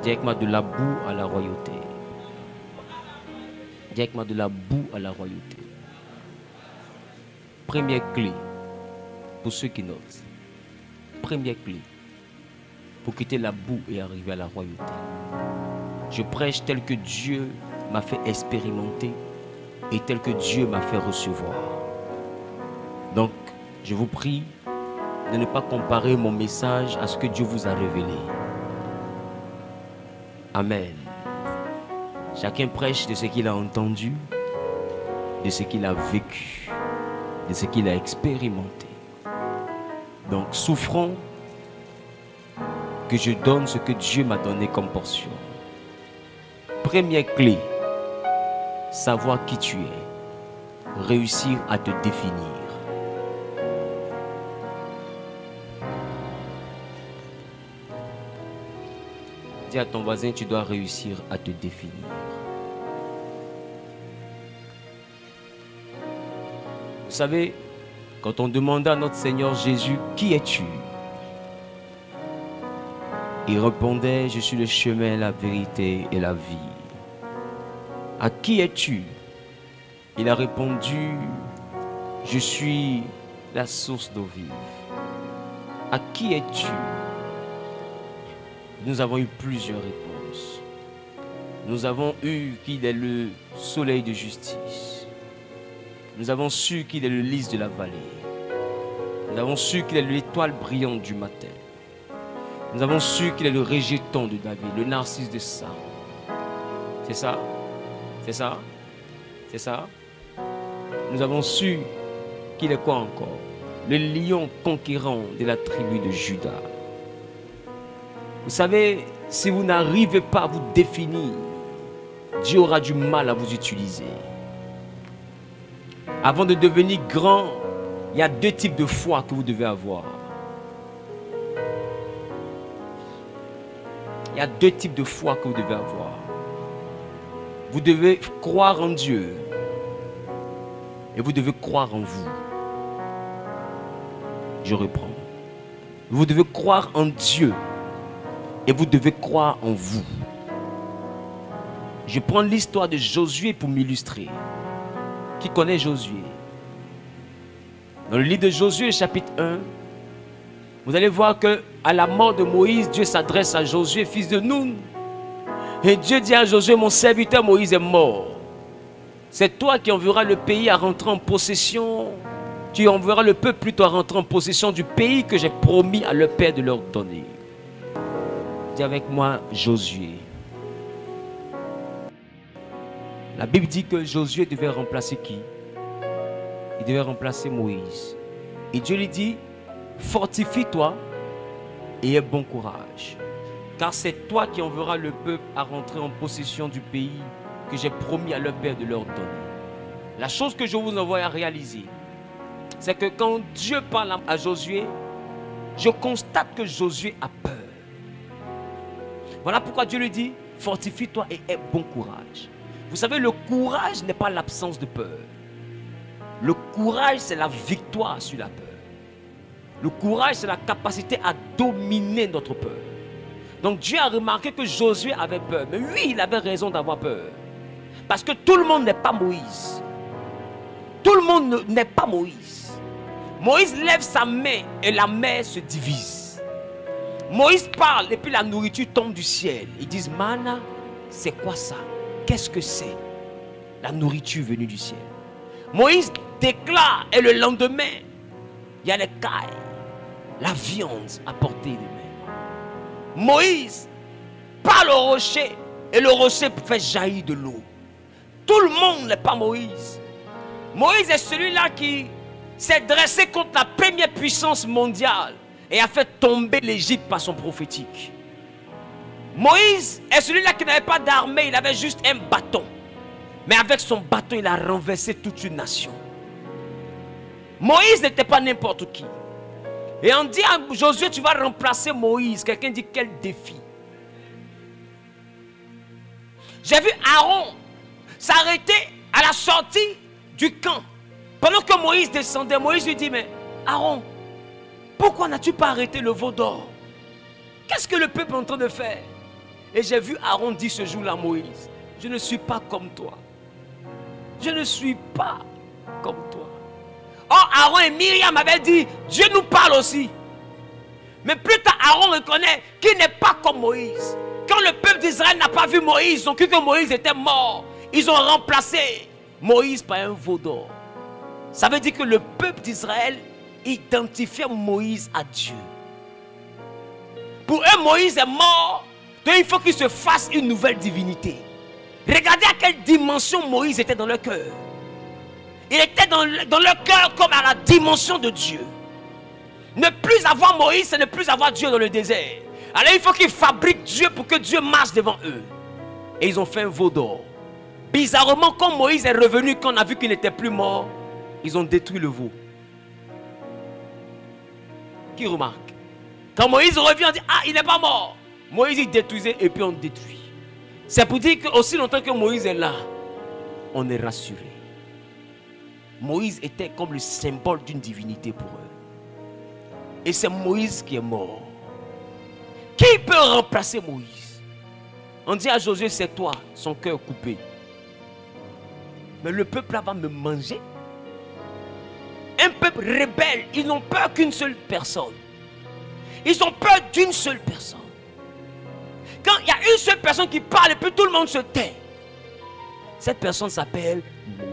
Dis avec moi de la boue à la royauté. Dis avec moi de la boue à la royauté. Première clé pour ceux qui notent. Première clé pour quitter la boue et arriver à la royauté. Je prêche tel que Dieu m'a fait expérimenter et tel que Dieu m'a fait recevoir. Donc, je vous prie de ne pas comparer mon message à ce que Dieu vous a révélé. Amen. Chacun prêche de ce qu'il a entendu, de ce qu'il a vécu, de ce qu'il a expérimenté. Donc, souffrons que je donne ce que Dieu m'a donné comme portion. Première clé, savoir qui tu es, réussir à te définir. Dis à ton voisin, tu dois réussir à te définir. Vous savez, quand on demandait à notre Seigneur Jésus, qui es-tu? Il répondait, je suis le chemin, la vérité et la vie. À qui es-tu? Il a répondu, je suis la source d'eau vive. À qui es-tu? Nous avons eu plusieurs réponses. Nous avons eu qu'il est le soleil de justice. Nous avons su qu'il est le lys de la vallée. Nous avons su qu'il est l'étoile brillante du matin. Nous avons su qu'il est le régéton de David, le narcisse de Saul. C'est ça? C'est ça? C'est ça? Nous avons su qu'il est quoi encore? Le lion conquérant de la tribu de Juda. Vous savez, si vous n'arrivez pas à vous définir, Dieu aura du mal à vous utiliser. Avant de devenir grand, il y a deux types de foi que vous devez avoir. Il y a deux types de foi que vous devez avoir. Vous devez croire en Dieu et vous devez croire en vous. Je reprends. Vous devez croire en Dieu et vous devez croire en vous. Je prends l'histoire de Josué pour m'illustrer. Qui connaît Josué? Dans le livre de Josué, chapitre 1, vous allez voir que à la mort de Moïse, Dieu s'adresse à Josué, fils de Nun. Et Dieu dit à Josué, mon serviteur Moïse est mort. C'est toi qui enverras le pays à rentrer en possession. Tu enverras le peuple plutôt à rentrer en possession du pays que j'ai promis à leur père de leur donner. Dis avec moi, Josué. La Bible dit que Josué devait remplacer qui? Il devait remplacer Moïse. Et Dieu lui dit, fortifie-toi et aie bon courage. Car c'est toi qui enverras le peuple à rentrer en possession du pays que j'ai promis à leur père de leur donner. La chose que je vous envoie à réaliser, c'est que quand Dieu parle à Josué, je constate que Josué a peur. Voilà pourquoi Dieu lui dit, fortifie-toi et aie bon courage. Vous savez, le courage n'est pas l'absence de peur. Le courage, c'est la victoire sur la peur. Le courage, c'est la capacité à dominer notre peur. Donc Dieu a remarqué que Josué avait peur. Mais oui, il avait raison d'avoir peur. Parce que tout le monde n'est pas Moïse. Tout le monde n'est pas Moïse. Moïse lève sa main et la mer se divise. Moïse parle et puis la nourriture tombe du ciel. Ils disent, Mana, c'est quoi ça? Qu'est-ce que c'est? La nourriture venue du ciel. Moïse déclare et le lendemain, il y a les cailles, la viande à portée de main. Moïse parle au rocher et le rocher fait jaillir de l'eau. Tout le monde n'est pas Moïse. Moïse est celui-là qui s'est dressé contre la première puissance mondiale et a fait tomber l'Égypte par son prophétique. Moïse est celui-là qui n'avait pas d'armée, il avait juste un bâton. Mais avec son bâton, il a renversé toute une nation. Moïse n'était pas n'importe qui. Et on dit à Josué, tu vas remplacer Moïse. Quelqu'un dit, quel défi. J'ai vu Aaron s'arrêter à la sortie du camp. Pendant que Moïse descendait, Moïse lui dit, mais Aaron, pourquoi n'as-tu pas arrêté le veau d'or? Qu'est-ce que le peuple est en train de faire? Et j'ai vu Aaron dire ce jour-là à Moïse, je ne suis pas comme toi. Je ne suis pas comme toi. Or, Aaron et Myriam avaient dit, Dieu nous parle aussi. Mais plus tard, Aaron reconnaît qu'il n'est pas comme Moïse. Quand le peuple d'Israël n'a pas vu Moïse, ils ont cru que Moïse était mort. Ils ont remplacé Moïse par un veau d'or. Ça veut dire que le peuple d'Israël identifiait Moïse à Dieu. Pour eux, Moïse est mort. Donc il faut qu'il se fasse une nouvelle divinité. Regardez à quelle dimension Moïse était dans leur cœur. Il était dans leur cœur comme à la dimension de Dieu. Ne plus avoir Moïse, c'est ne plus avoir Dieu dans le désert. Alors il faut qu'ils fabriquent Dieu pour que Dieu marche devant eux. Et ils ont fait un veau d'or. Bizarrement, quand Moïse est revenu, quand on a vu qu'il n'était plus mort, ils ont détruit le veau. Qui remarque? Quand Moïse revient, on dit, ah, il n'est pas mort. Moïse, il détruisait et puis on détruit. C'est pour dire qu'aussi longtemps que Moïse est là, on est rassuré. Moïse était comme le symbole d'une divinité pour eux. Et c'est Moïse qui est mort. Qui peut remplacer Moïse? On dit à Josué, c'est toi, son cœur coupé. Mais le peuple là va me manger. Un peuple rebelle, ils n'ont peur qu'une seule personne. Ils ont peur d'une seule personne. Quand il y a une seule personne qui parle et puis tout le monde se tait, cette personne s'appelle Moïse.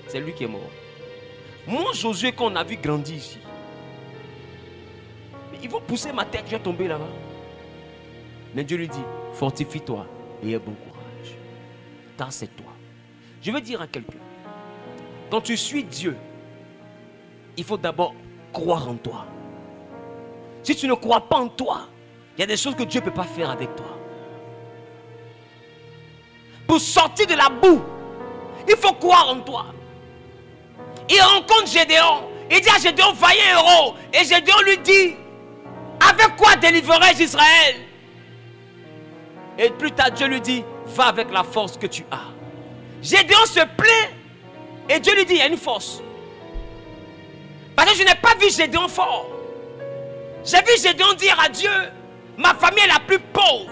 C'est lui qui est mort. Moi, Josué, quand on a vu grandir ici, ils vont pousser ma tête, je vais tomber là-bas. Mais Dieu lui dit, fortifie-toi et aie bon courage. Car c'est toi. Je veux dire à quelqu'un, quand tu suis Dieu, il faut d'abord croire en toi. Si tu ne crois pas en toi, il y a des choses que Dieu ne peut pas faire avec toi. Pour sortir de la boue, il faut croire en toi. Il rencontre Gédéon. Il dit à Gédéon, vaillant héros. Et Gédéon lui dit, avec quoi délivrerai-je Israël? Et plus tard, Dieu lui dit, va avec la force que tu as. Gédéon se plaint. Et Dieu lui dit, il y a une force. Parce que je n'ai pas vu Gédéon fort. J'ai vu Gédéon dire à Dieu, ma famille est la plus pauvre.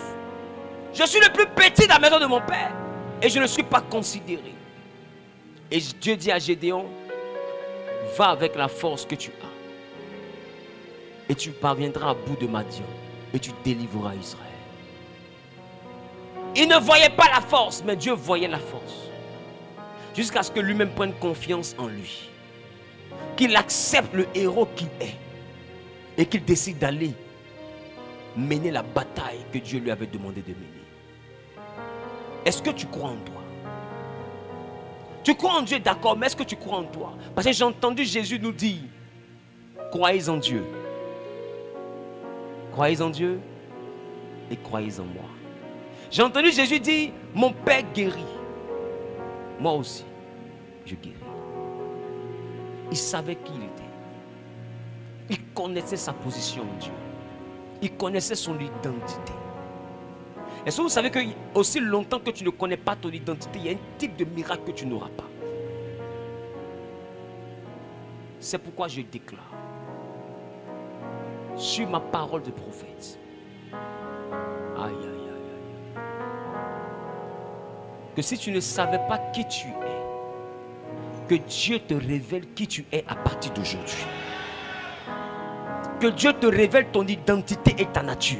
Je suis le plus petit dans la maison de mon père. Et je ne suis pas considéré. Et Dieu dit à Gédéon, va avec la force que tu as. Et tu parviendras à bout de Madian. Et tu délivreras Israël. Il ne voyait pas la force, mais Dieu voyait la force. Jusqu'à ce que lui-même prenne confiance en lui. Qu'il accepte le héros qu'il est. Et qu'il décide d'aller mener la bataille que Dieu lui avait demandé de mener. Est-ce que tu crois en toi? Tu crois en Dieu, d'accord, mais est-ce que tu crois en toi? Parce que j'ai entendu Jésus nous dire, croyez en Dieu. Croyez en Dieu et croyez en moi. J'ai entendu Jésus dire, mon Père guérit. Moi aussi, je guéris. Il savait qui il était. Il connaissait sa position en Dieu. Il connaissait son identité. Est-ce que vous savez que aussi longtemps que tu ne connais pas ton identité, il y a un type de miracle que tu n'auras pas. C'est pourquoi je déclare sur ma parole de prophète. Aïe, aïe, aïe, aïe. Que si tu ne savais pas qui tu es, que Dieu te révèle qui tu es à partir d'aujourd'hui. Que Dieu te révèle ton identité et ta nature.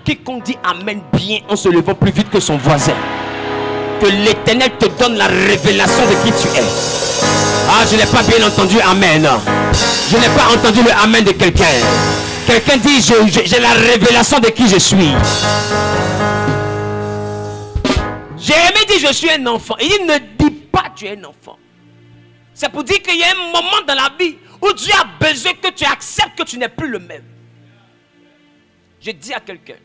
Quiconque dit Amen bien en se levant plus vite que son voisin. Que l'Éternel te donne la révélation de qui tu es. Ah, je n'ai pas bien entendu Amen. Je n'ai pas entendu le Amen de quelqu'un. Quelqu'un dit j'ai la révélation de qui je suis. Jérémie dit je suis un enfant. Il dit ne dis pas tu es un enfant. C'est pour dire qu'il y a un moment dans la vie où Dieu a besoin que tu acceptes que tu n'es plus le même. Je dis à quelqu'un,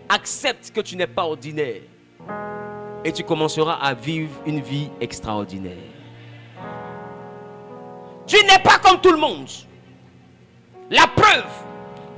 accepte que tu n'es pas ordinaire et tu commenceras à vivre une vie extraordinaire. Tu n'es pas comme tout le monde. La preuve,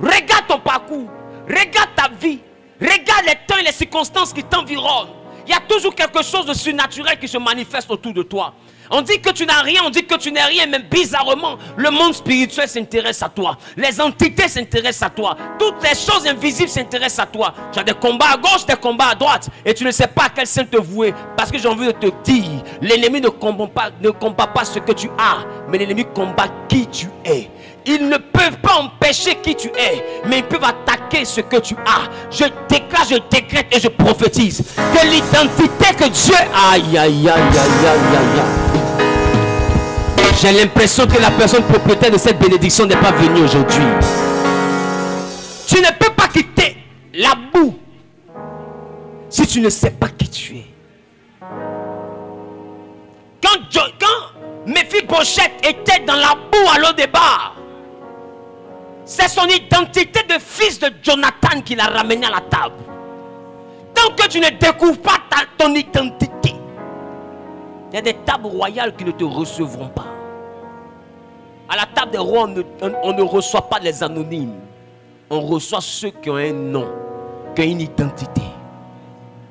regarde ton parcours, regarde ta vie, regarde les temps et les circonstances qui t'environnent. Il y a toujours quelque chose de surnaturel qui se manifeste autour de toi. On dit que tu n'as rien, on dit que tu n'es rien, mais bizarrement, le monde spirituel s'intéresse à toi. Les entités s'intéressent à toi. Toutes les choses invisibles s'intéressent à toi. Tu as des combats à gauche, des combats à droite, et tu ne sais pas à quel sein te vouer. Parce que j'ai envie de te dire, l'ennemi ne combat pas ce que tu as, mais l'ennemi combat qui tu es. Ils ne peuvent pas empêcher qui tu es, mais ils peuvent attaquer ce que tu as. Je déclare, je décrète et je prophétise que l'identité que Dieu... Aïe, aïe, aïe, aïe, aïe, aïe, aïe. J'ai l'impression que la personne propriétaire de cette bénédiction n'est pas venue aujourd'hui. Tu ne peux pas quitter la boue si tu ne sais pas qui tu es. Quand Méphibosheth était dans la boue à Lo-débar, c'est son identité de fils de Jonathan qui l'a ramené à la table. Tant que tu ne découvres pas ton identité, il y a des tables royales qui ne te recevront pas. À la table des rois, on ne reçoit pas les anonymes. On reçoit ceux qui ont un nom, qui ont une identité.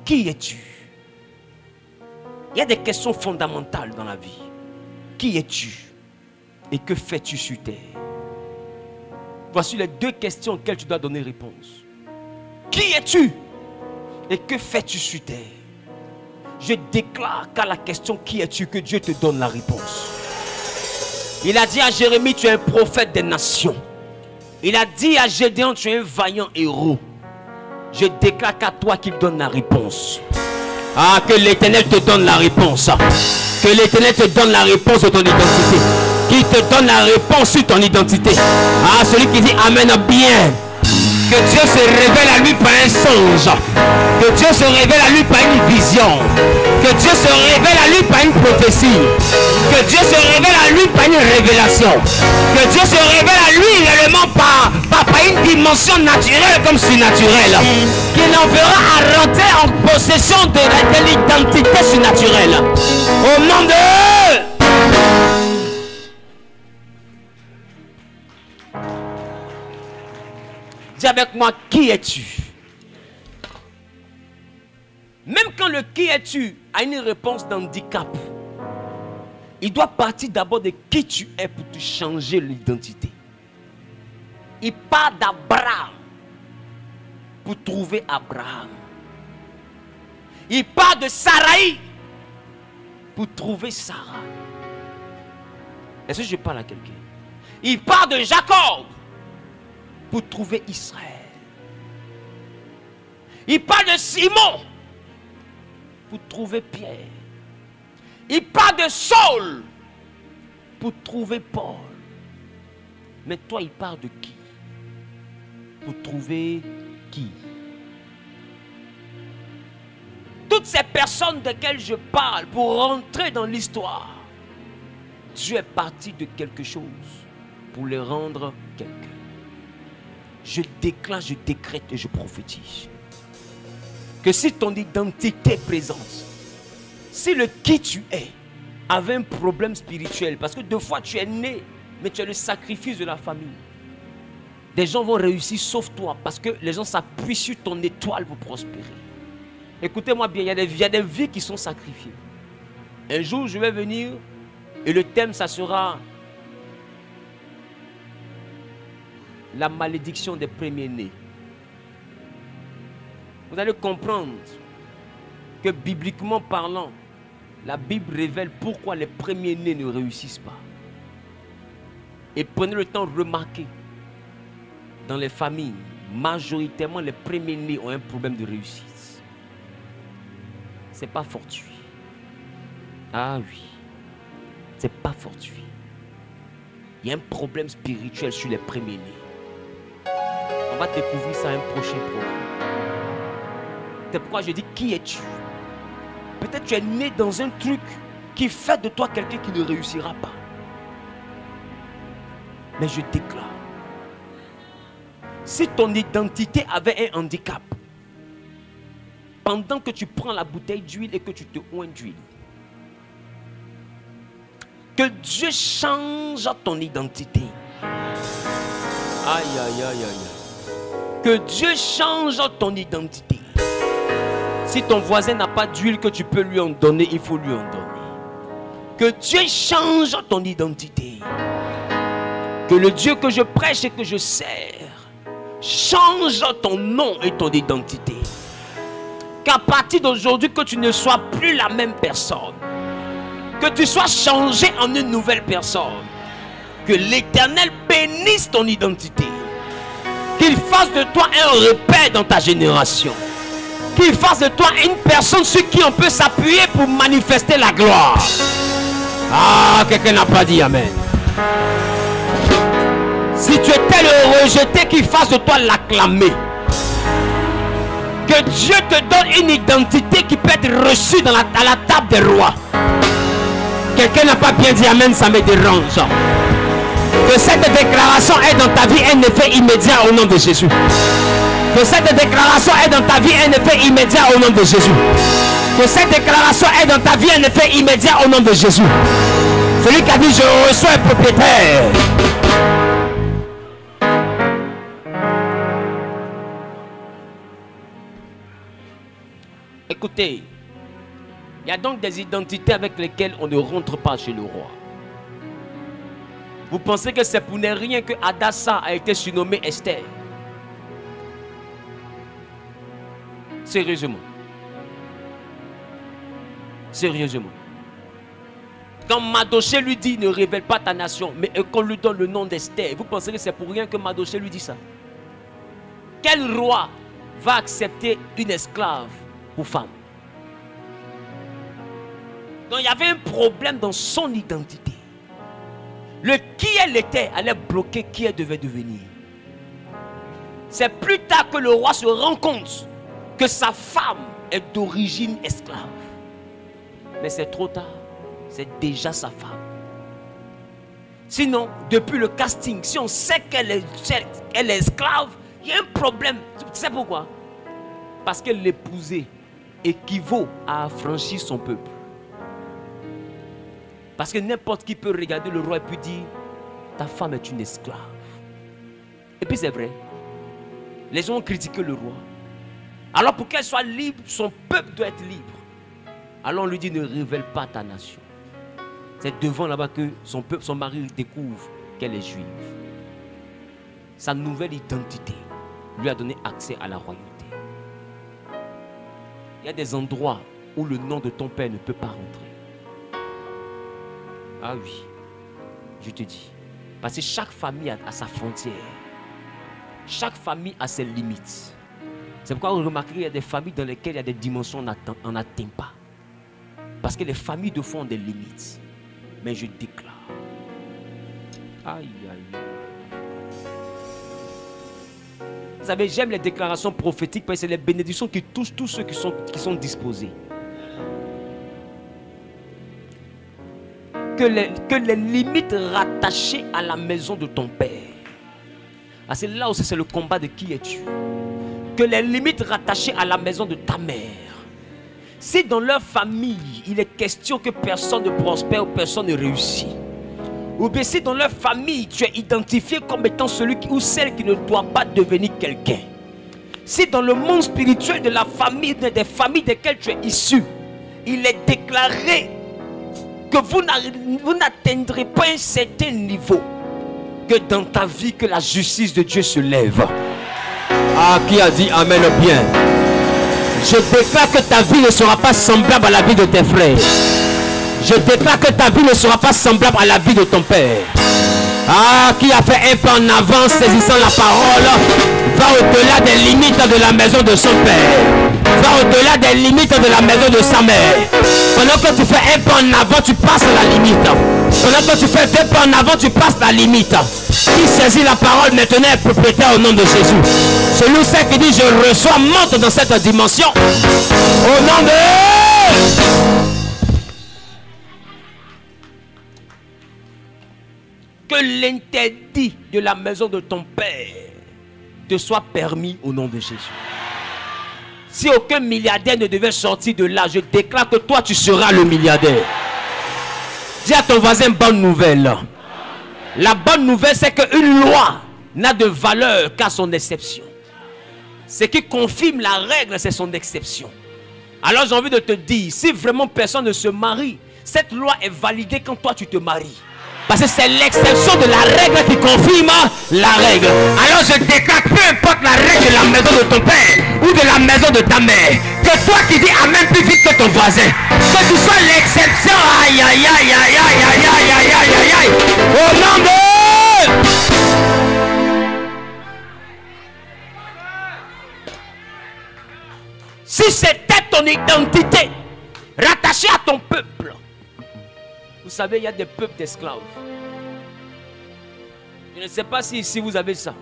Qui es-tu? Il y a des questions fondamentales dans la vie. Qui es-tu? Et que fais-tu sur terre? Voici les deux questions auxquelles tu dois donner réponse. Qui es-tu? Et que fais-tu sur terre? Je déclare qu'à la question qui es-tu, que Dieu te donne la réponse. Il a dit à Jérémie, tu es un prophète des nations. Il a dit à Gédéon, tu es un vaillant héros. Je déclare qu'à toi qu'il donne la réponse. Ah, que l'Éternel te donne la réponse. Que l'Éternel te donne la réponse de ton identité. Qu'il te donne la réponse sur ton identité. Ah, celui qui dit Amen bien. Que Dieu se révèle à lui par un songe. Que Dieu se révèle à lui par une vision. Que Dieu se révèle à lui par une prophétie. Que Dieu se révèle à lui par une révélation. Que Dieu se révèle à lui réellement par une dimension naturelle comme surnaturelle. Qu'il en fera à rentrer en possession de l'identité surnaturelle. Au nom de... Dis avec moi, qui es-tu? Même quand le qui es-tu a une réponse d'handicap, il doit partir d'abord de qui tu es pour te changer l'identité. Il part d'Abraham pour trouver Abraham. Il part de Sarai pour trouver Sarah. Est-ce que je parle à quelqu'un? Il part de Jacob pour trouver Israël. Il parle de Simon pour trouver Pierre. Il parle de Saul pour trouver Paul. Mais toi, il parle de qui? Pour trouver qui? Toutes ces personnes desquelles je parle, pour rentrer dans l'histoire, Dieu est parti de quelque chose pour les rendre quelqu'un. Je déclare, je décrète et je prophétise que si ton identité est présente, si le qui tu es avait un problème spirituel, parce que deux fois tu es né, mais tu es le sacrifice de la famille, des gens vont réussir sauf toi, parce que les gens s'appuient sur ton étoile pour prospérer. Écoutez-moi bien, il y a des vies qui sont sacrifiées. Un jour je vais venir et le thème ça sera la malédiction des premiers-nés. Vous allez comprendre que bibliquement parlant, la Bible révèle pourquoi les premiers-nés ne réussissent pas. Et prenez le temps de remarquer, dans les familles, majoritairement les premiers-nés ont un problème de réussite. Ce n'est pas fortuit. Ah oui, ce n'est pas fortuit. Il y a un problème spirituel sur les premiers-nés. On va découvrir ça à un prochain programme. C'est pourquoi je dis, qui es-tu? Peut-être tu es né dans un truc qui fait de toi quelqu'un qui ne réussira pas. Mais je déclare, si ton identité avait un handicap, pendant que tu prends la bouteille d'huile et que tu te oins d'huile, que Dieu change ton identité. Aïe, aïe, aïe, aïe. Que Dieu change ton identité. Si ton voisin n'a pas d'huile que tu peux lui en donner, il faut lui en donner. Que Dieu change ton identité. Que le Dieu que je prêche et que je sers change ton nom et ton identité. Qu'à partir d'aujourd'hui, que tu ne sois plus la même personne. Que tu sois changé en une nouvelle personne. Que l'Éternel bénisse ton identité. Qu'il fasse de toi un repère dans ta génération. Qu'il fasse de toi une personne sur qui on peut s'appuyer pour manifester la gloire. Ah, quelqu'un n'a pas dit amen. Si tu étais le rejeté, qu'il fasse de toi l'acclamé. Que Dieu te donne une identité qui peut être reçue à la table des rois. Quelqu'un n'a pas bien dit amen, ça me dérange. Que cette déclaration ait dans ta vie un effet immédiat au nom de Jésus. Que cette déclaration ait dans ta vie un effet immédiat au nom de Jésus. Que cette déclaration ait dans ta vie un effet immédiat au nom de Jésus. Celui qui a dit je reçois un propriétaire. Écoutez, il y a donc des identités avec lesquelles on ne rentre pas chez le roi. Vous pensez que c'est pour ne rien que Hadassa a été surnommée Esther? Sérieusement. Sérieusement. Quand Mardochée lui dit ne révèle pas ta nation, mais qu'on lui donne le nom d'Esther, vous pensez que c'est pour rien que Mardochée lui dit ça? Quel roi va accepter une esclave pour femme? Donc il y avait un problème dans son identité. Le qui elle était allait bloquer qui elle devait devenir. C'est plus tard que le roi se rend compte que sa femme est d'origine esclave. Mais c'est trop tard. C'est déjà sa femme. Sinon, depuis le casting, si on sait qu'elle est esclave, il y a un problème. Tu sais pourquoi? Parce que l'épouser équivaut à affranchir son peuple. Parce que n'importe qui peut regarder le roi et puis dire ta femme est une esclave. Et puis c'est vrai. Les gens ont critiqué le roi. Alors pour qu'elle soit libre, son peuple doit être libre. Alors on lui dit ne révèle pas ta nation. C'est devant là-bas que son peuple, son mari découvre qu'elle est juive. Sa nouvelle identité lui a donné accès à la royauté. Il y a des endroits où le nom de ton père ne peut pas rentrer. Ah oui, je te dis. Parce que chaque famille a sa frontière. Chaque famille a ses limites. C'est pourquoi vous remarquez qu'il y a des familles dans lesquelles il y a des dimensions qu'on n'atteint pas. Parce que les familles de fond ont des limites. Mais je déclare. Aïe, aïe. Vous savez, j'aime les déclarations prophétiques parce que c'est les bénédictions qui touchent tous ceux qui sont disposés. Que les limites rattachées à la maison de ton père. Ah, c'est là aussi c'est le combat de qui es-tu. Que les limites rattachées à la maison de ta mère. Si dans leur famille, il est question que personne ne prospère ou personne ne réussit. Ou bien si dans leur famille, tu es identifié comme étant celui ou celle qui ne doit pas devenir quelqu'un. Si dans le monde spirituel de la famille, des familles desquelles tu es issu, il est déclaré que vous n'atteindrez pas un certain niveau, que dans ta vie, que la justice de Dieu se lève. Ah, qui a dit amen bien? Je déclare que ta vie ne sera pas semblable à la vie de tes frères. Je déclare que ta vie ne sera pas semblable à la vie de ton père. Ah, qui a fait un pas en avant, saisissant la parole, va au-delà des limites de la maison de son père. Va au-delà des limites de la maison de sa mère. Pendant que tu fais un pas en avant, tu passes la limite. Pendant que tu fais deux pas en avant, tu passes la limite. Qui saisit la parole maintenant est propriétaire au nom de Jésus. Celui qui dit je reçois, monte dans cette dimension. Au nom de... Que l'interdit de la maison de ton père te soit permis au nom de Jésus. Si aucun milliardaire ne devait sortir de là, je déclare que toi tu seras le milliardaire. Dis à ton voisin bonne nouvelle. La bonne nouvelle c'est qu'une loi n'a de valeur qu'à son exception. Ce qui confirme la règle c'est son exception. Alors j'ai envie de te dire, si vraiment personne ne se marie, Cette loi est validée quand toi tu te maries. Parce que c'est l'exception de la règle qui confirme la règle. Alors je déclare, peu importe la règle de la maison de ton père ou de la maison de ta mère, que toi qui dis amen plus vite que ton voisin, que tu sois l'exception. Aïe aïe aïe aïe aïe aïe aïe aïe aïe aïe aïe. Au nom de... Si c'était ton identité rattachée à ton peuple. Vous savez, il y a des peuples d'esclaves. Je ne sais pas si ici vous avez ça.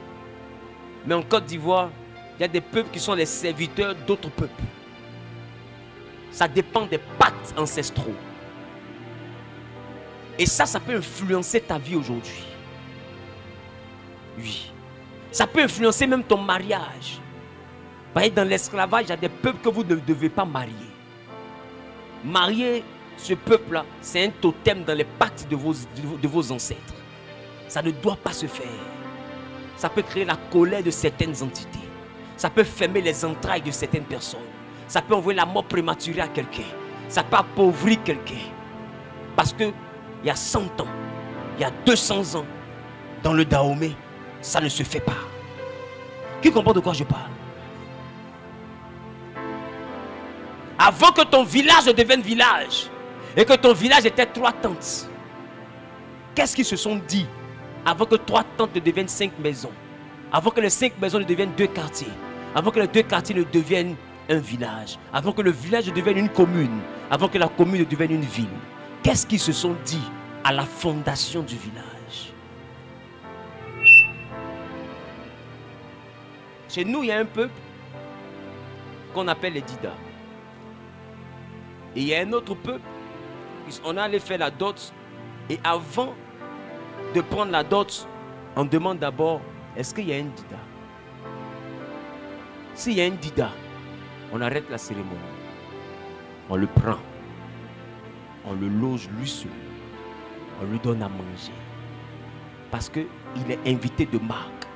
Mais en Côte d'Ivoire, il y a des peuples qui sont les serviteurs d'autres peuples. Ça dépend des pactes ancestraux. Et ça peut influencer ta vie aujourd'hui. Oui. Ça peut influencer même ton mariage. Vous voyez, dans l'esclavage, il y a des peuples que vous ne devez pas marier. Marier ce peuple-là, c'est un totem dans les pactes de vos ancêtres. Ça ne doit pas se faire. Ça peut créer la colère de certaines entités. Ça peut fermer les entrailles de certaines personnes. Ça peut envoyer la mort prématurée à quelqu'un. Ça peut appauvrir quelqu'un. Parce que il y a 100 ans, il y a 200 ans, dans le Dahomey, ça ne se fait pas. Qui comprend de quoi je parle? Avant que ton village devienne village, et que ton village était 3 tentes, qu'est-ce qu'ils se sont dit avant que 3 tentes ne deviennent 5 maisons, avant que les 5 maisons ne deviennent 2 quartiers, avant que les 2 quartiers ne deviennent un village, avant que le village ne devienne une commune, avant que la commune ne devienne une ville? Qu'est-ce qu'ils se sont dit à la fondation du village? Chez nous, il y a un peuple qu'on appelle les Dida. Et il y a un autre peuple, on allait faire la dot. Et avant de prendre la dot, on demande d'abord, est-ce qu'il y a un Dida? S'il y a un Dida, on arrête la cérémonie. On le prend. On le loge lui seul. On lui donne à manger. Parce qu'il est invité de marque.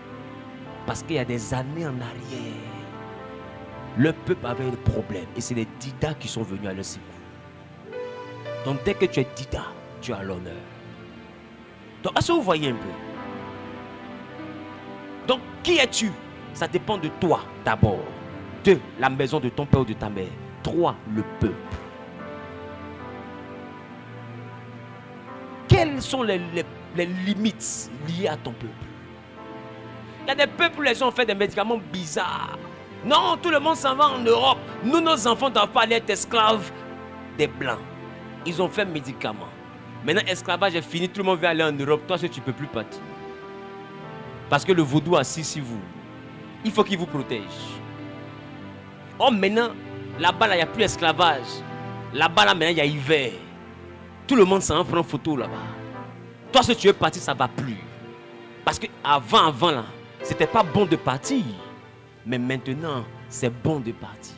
Parce qu'il y a des années en arrière, le peuple avait des problèmes. Et c'est les Dida qui sont venus à leur secours. Donc dès que tu es Dida, tu as l'honneur. Donc est-ce que vous voyez un peu? Donc qui es-tu? Ça dépend de toi d'abord. 2, la maison de ton père ou de ta mère. 3, le peuple. Quelles sont les limites liées à ton peuple? Il y a des peuples où les gens ont fait des médicaments bizarres. Non, tout le monde s'en va en Europe. Nous, nos enfants ne doivent pas aller être esclaves des Blancs. Ils ont fait un médicament. Maintenant, l'esclavage est fini, tout le monde veut aller en Europe. Toi, tu ne peux plus partir. Parce que le vaudou assis sur vous. Il faut qu'il vous protège. Oh, maintenant, là-bas, il n'y a plus d'esclavage. Là-bas, maintenant, il y a hiver. Tout le monde s'en prend photo là-bas. Toi, si tu veux partir, ça ne va plus. Parce que avant là, c'était pas bon de partir. Mais maintenant, c'est bon de partir.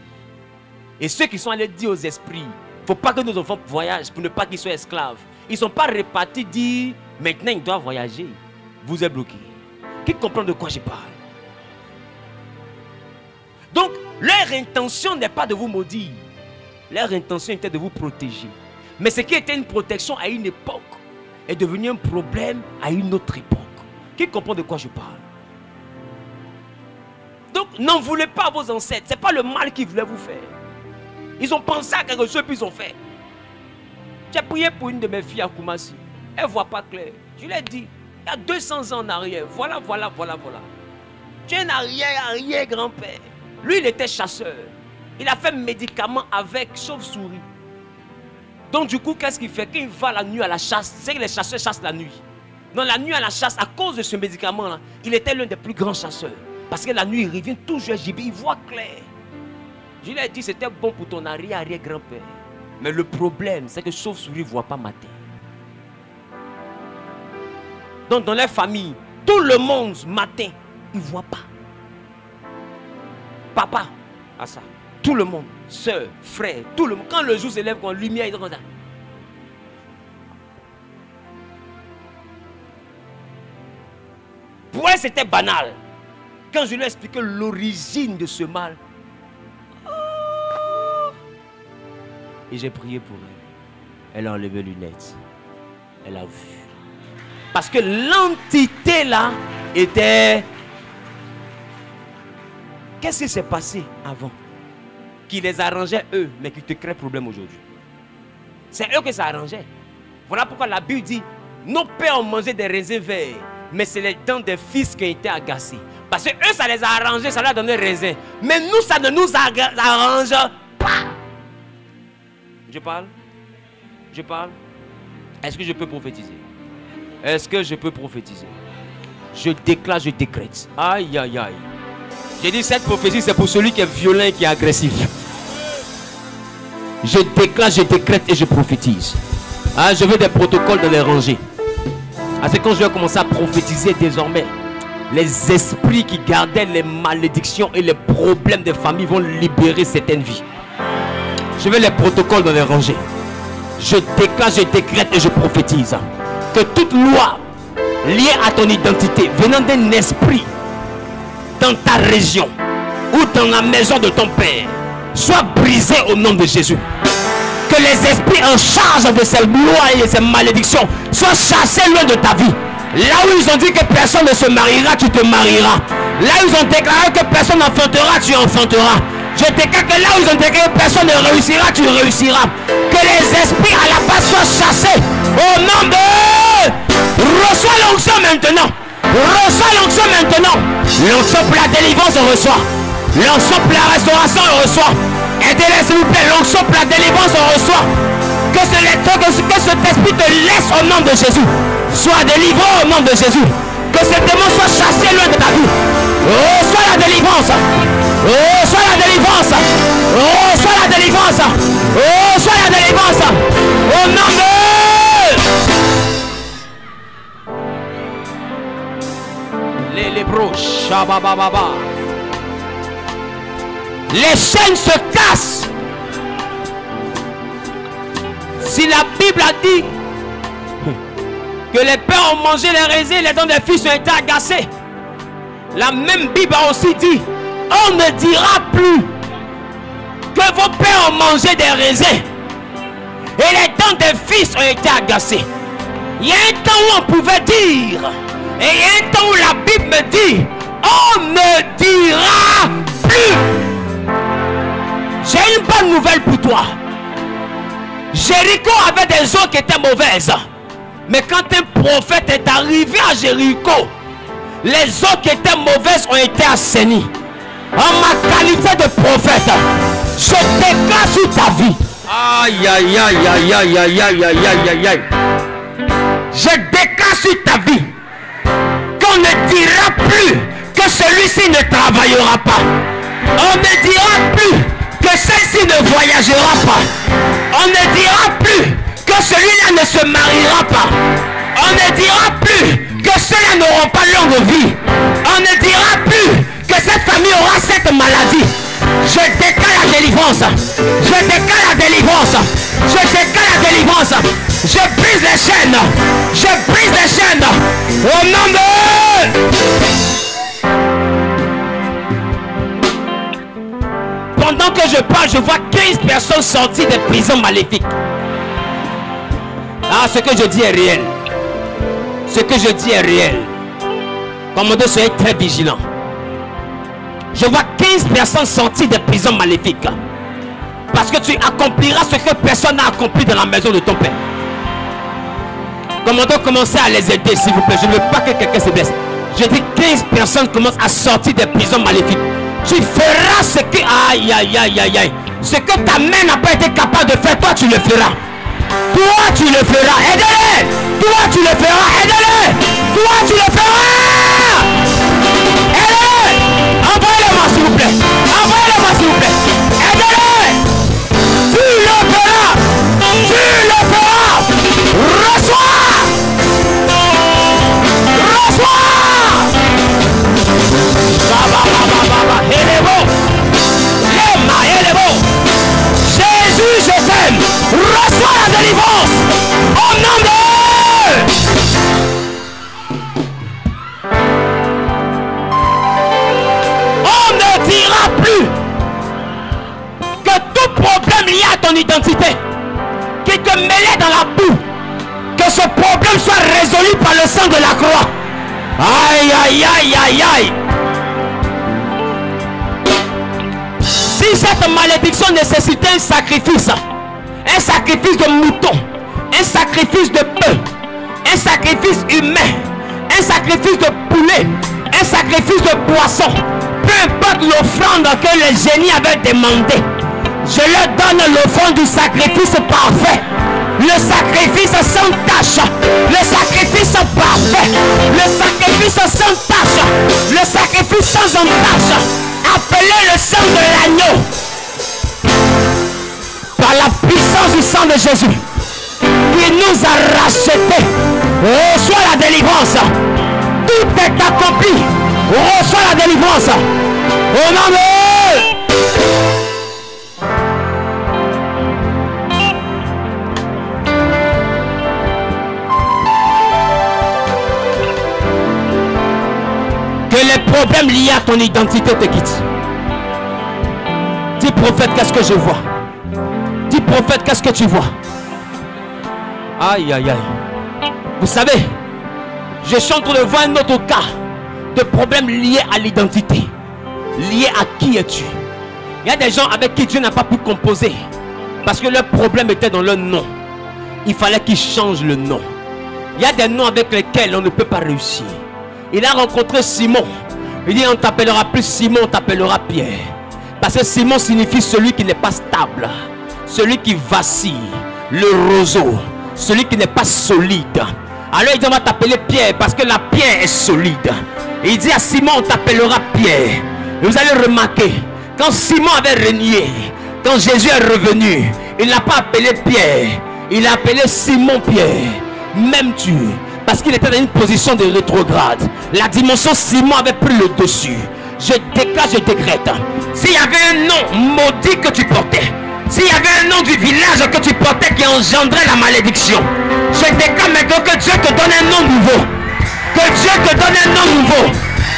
Et ceux qui sont allés dire aux esprits, il ne faut pas que nos enfants voyagent pour ne pas qu'ils soient esclaves. Ils ne sont pas repartis dire, maintenant ils doivent voyager. Vous êtes bloqués. Qui comprend de quoi je parle? Donc, leur intention n'est pas de vous maudire. Leur intention était de vous protéger. Mais ce qui était une protection à une époque est devenu un problème à une autre époque. Qui comprend de quoi je parle? Donc, n'en voulez pas à vos ancêtres. Ce n'est pas le mal qu'ils voulaient vous faire. Ils ont pensé à quelque chose puis ils ont fait. J'ai prié pour une de mes filles à Koumassi. Elle ne voit pas clair. Je lui ai dit, il y a 200 ans en arrière. Voilà. Tu es un arrière-grand-père. Lui, il était chasseur. Il a fait médicament avec chauve-souris. Donc, du coup, qu'est-ce qu'il fait? Quand il va la nuit à la chasse, c'est que les chasseurs chassent la nuit. Dans la nuit à la chasse, à cause de ce médicament-là, il était l'un des plus grands chasseurs. Parce que la nuit, il revient toujours gibier, il voit clair. Je lui ai dit, c'était bon pour ton arrière-grand-père. Mais le problème, c'est que chauve-souris ne voit pas matin. Donc, dans les familles, tout le monde, matin, il ne voit pas. Papa, à ça. Tout le monde, soeur, frère, tout le monde. Quand le jour s'élève, quand la lumière est comme ça. Pour elle, c'était banal. Quand je lui ai expliqué l'origine de ce mal, et j'ai prié pour elle. Elle a enlevé les lunettes. Elle a vu. Parce que l'entité là était... Qu'est-ce qui s'est passé avant? Qui les arrangeait eux, mais qui te crée problème aujourd'hui. C'est eux que ça arrangeait. Voilà pourquoi la Bible dit, nos pères ont mangé des raisins verts, mais c'est les dents des fils qui ont été agacés. Parce que eux, ça les a arrangés, ça leur a donné raisins. Mais nous, ça ne nous arrange pas. Je parle? Je parle? Est-ce que je peux prophétiser? Est-ce que je peux prophétiser? Je déclare, je décrète. Aïe, aïe, aïe. J'ai dit cette prophétie, c'est pour celui qui est violent et qui est agressif. Je déclare, je décrète et je prophétise. Ah, je veux des protocoles dans les rangées. Ah, c'est quand je vais commencer à prophétiser désormais. Les esprits qui gardaient les malédictions et les problèmes des familles vont libérer certaines vies. Je veux les protocoles dans les rangées. Je déclare, je décrète et je prophétise que toute loi liée à ton identité, venant d'un esprit dans ta région ou dans la maison de ton père, soit brisée au nom de Jésus. Que les esprits en charge de ces lois et ces malédictions soient chassés loin de ta vie. Là où ils ont dit que personne ne se mariera, tu te marieras. Là où ils ont déclaré que personne n'enfantera, tu enfanteras. Je déclare que là où ils ont déclaré que personne ne réussira, tu réussiras. Que les esprits à la base soient chassés au nom de... Reçois l'onction maintenant. Reçois l'onction maintenant. L'onction pour la délivrance, on reçoit. L'onction pour la restauration, on reçoit. Aidez-les s'il vous plaît. L'onction pour la délivrance, on reçoit. Que cet esprit te laisse au nom de Jésus. Sois délivré au nom de Jésus. Que ce démon soit chassé loin de ta vie. Oh, sois la délivrance. Oh, sois la délivrance. Oh, sois la délivrance. Oh, sois la délivrance. Au nom de... Les broches. Les chaînes se cassent. Si la Bible a dit que les pères ont mangé les raisins, les dents des fils ont été agacés, la même Bible a aussi dit, on ne dira plus que vos pères ont mangé des raisins et les dents des fils ont été agacées. Il y a un temps où on pouvait dire, et il y a un temps où la Bible me dit, on ne dira plus. J'ai une bonne nouvelle pour toi. Jéricho avait des eaux qui étaient mauvaises. Mais quand un prophète est arrivé à Jéricho, les eaux qui étaient mauvaises ont été assainies. En ma qualité de prophète, je déclare sur ta vie. Aïe, aïe, aïe, aïe, aïe, aïe, aïe, aïe, aïe, aïe. Je déclare sur ta vie qu'on ne dira plus que celui-ci ne travaillera pas. On ne dira plus que celle-ci ne voyagera pas. On ne dira plus que celui-là ne se mariera pas. On ne dira plus que ceux-là n'auront pas longue vie. On ne dira plus que cette famille aura cette maladie. Je déclare la délivrance. Je déclare la délivrance. Je déclare la délivrance. Je brise les chaînes. Je brise les chaînes. Au nom de... Pendant que je parle, je vois 15 personnes sorties des prisons maléfiques. Ah, ce que je dis est réel. Ce que je dis est réel. Commandant, soyez très vigilants. Je vois 15 personnes sorties des prisons maléfiques. Parce que tu accompliras ce que personne n'a accompli dans la maison de ton père. Commandant, commencez à les aider, s'il vous plaît. Je ne veux pas que quelqu'un se blesse. Je dis 15 personnes commencent à sortir des prisons maléfiques. Tu feras ce que... Aïe, aïe, aïe, aïe, aïe. Ce que ta main n'a pas été capable de faire, toi tu le feras. Toi tu le feras. Aide-les. Toi tu le feras. Aide-les. Toi tu le feras. Aide-les. Envoyez-le-moi s'il vous plaît. Envoyez-le-moi s'il vous plaît. Aide-les. Tu le feras. Tu le feras. Reçois. Reçois. Jésus, je t'aime. Reçois la délivrance au nom de... On ne dira plus que tout problème lié à ton identité qui te mêlait dans la boue, que ce problème soit résolu par le sang de la croix. Aïe, aïe, aïe, aïe, aïe. Si cette malédiction nécessitait un sacrifice de mouton, un sacrifice de bœuf, un sacrifice humain, un sacrifice de poulet, un sacrifice de poisson, peu importe l'offrande que les génies avaient demandé, je leur donne l'offrande du sacrifice parfait, le sacrifice sans tache, le sacrifice parfait, le sacrifice sans tache, le sacrifice sans entache. Appelez le sang de l'agneau par la puissance du sang de Jésus qui nous a rachetés. Reçois la délivrance. Tout est accompli. Reçois la délivrance. Au nom de... Que les problèmes liés à ton identité te quittent. Dis prophète, qu'est-ce que je vois? Dis prophète, qu'est-ce que tu vois? Aïe, aïe, aïe. Vous savez, je suis en train de voir un autre cas de problèmes liés à l'identité. Liés à qui es-tu? Il y a des gens avec qui Dieu n'a pas pu composer parce que leur problème était dans leur nom. Il fallait qu'ils changent le nom. Il y a des noms avec lesquels on ne peut pas réussir. Il a rencontré Simon. Il dit, on t'appellera plus Simon, on t'appellera Pierre. Parce que Simon signifie celui qui n'est pas stable, celui qui vacille, le roseau, celui qui n'est pas solide. Alors il dit, on va t'appeler Pierre parce que la pierre est solide. Et il dit à Simon, on t'appellera Pierre. Et vous allez remarquer, quand Simon avait régné, quand Jésus est revenu, il n'a pas appelé Pierre, il a appelé Simon Pierre. Même tu, parce qu'il était dans une position de rétrograde. La dimension Simon avait pris le dessus. Je déclare, je décrète. S'il y avait un nom maudit que tu portais, s'il y avait un nom du village que tu portais qui engendrait la malédiction, je déclare maintenant que Dieu te donne un nom nouveau. Que Dieu te donne un nom nouveau.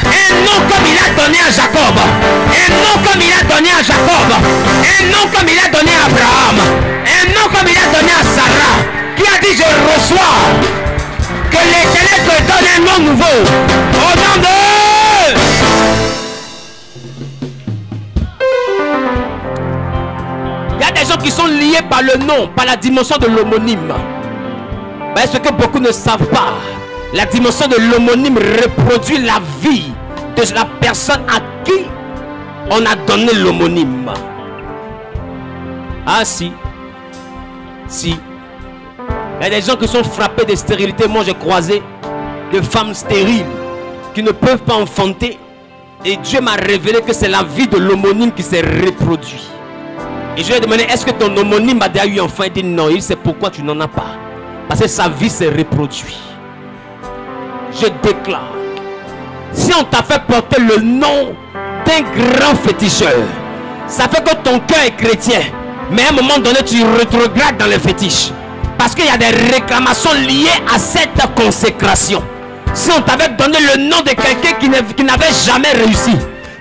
Un nom comme il a donné à Jacob. Un nom comme il a donné à Jacob. Un nom comme il a donné à Abraham. Un nom comme il a donné à Sarah. Qui a dit, je reçois. Que l'Éternel te donne un nom nouveau. Au nom de... Il y a des gens qui sont liés par le nom, par la dimension de l'homonyme. Mais ce que beaucoup ne savent pas, la dimension de l'homonyme reproduit la vie de la personne à qui on a donné l'homonyme. Ah si. Si. Il y a des gens qui sont frappés de stérilité. Moi j'ai croisé des femmes stériles qui ne peuvent pas enfanter. Et Dieu m'a révélé que c'est la vie de l'homonyme qui s'est reproduit. Et je lui ai demandé, est-ce que ton homonyme a déjà eu enfant? Il dit non. Il sait pourquoi tu n'en as pas. Parce que sa vie s'est reproduite. Je déclare, si on t'a fait porter le nom d'un grand féticheur, ça fait que ton cœur est chrétien, mais à un moment donné tu rétrogrades dans les fétiches. Parce qu'il y a des réclamations liées à cette consécration. Si on t'avait donné le nom de quelqu'un qui n'avait jamais réussi,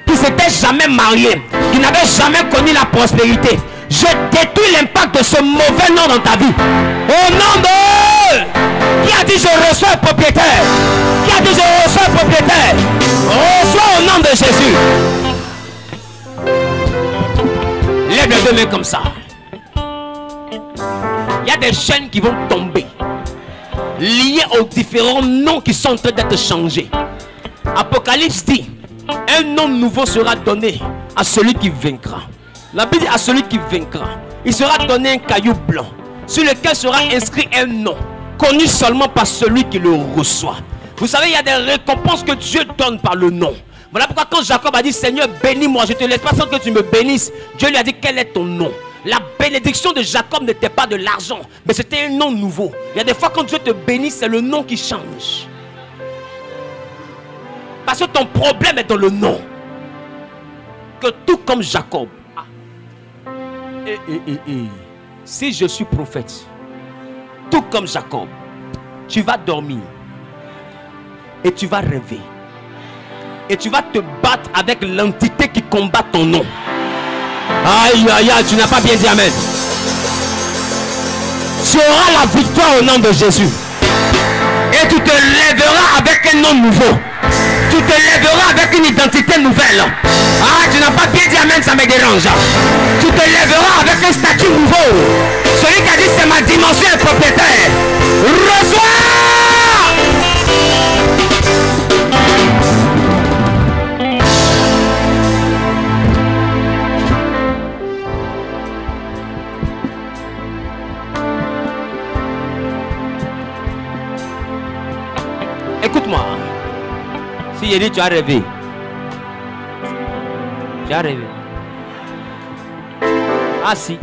qui s'était jamais marié, qui n'avait jamais connu la prospérité, je détruis l'impact de ce mauvais nom dans ta vie. Au nom de... Qui a dit je reçois le propriétaire? Qui a dit je reçois le propriétaire? Reçois au nom de Jésus. Lève les deux mains comme ça. Il y a des chaînes qui vont tomber, liées aux différents noms qui sont en train d'être changés. Apocalypse dit, un nom nouveau sera donné à celui qui vaincra. La Bible dit à celui qui vaincra, il sera donné un caillou blanc sur lequel sera inscrit un nom connu seulement par celui qui le reçoit. Vous savez, il y a des récompenses que Dieu donne par le nom. Voilà pourquoi quand Jacob a dit, Seigneur, bénis-moi, je ne te laisse pas sans que tu me bénisses. Dieu lui a dit, quel est ton nom? La bénédiction de Jacob n'était pas de l'argent, mais c'était un nom nouveau. Il y a des fois quand Dieu te bénit, c'est le nom qui change. Parce que ton problème est dans le nom. Que tout comme Jacob. Si je suis prophète, tout comme Jacob, tu vas dormir et tu vas rêver et tu vas te battre avec l'entité qui combat ton nom. Aïe aïe aïe, tu n'as pas bien dit amen. Tu auras la victoire au nom de Jésus. Et tu te lèveras avec un nom nouveau. Tu te lèveras avec une identité nouvelle. Ah, tu n'as pas bien dit amen, ça me dérange. Tu te lèveras avec un statut nouveau. Celui qui a dit c'est ma dimension est propriétaire. Reçois. Écoute-moi. Si j'ai dit tu as rêvé. Tu as rêvé. Ah si.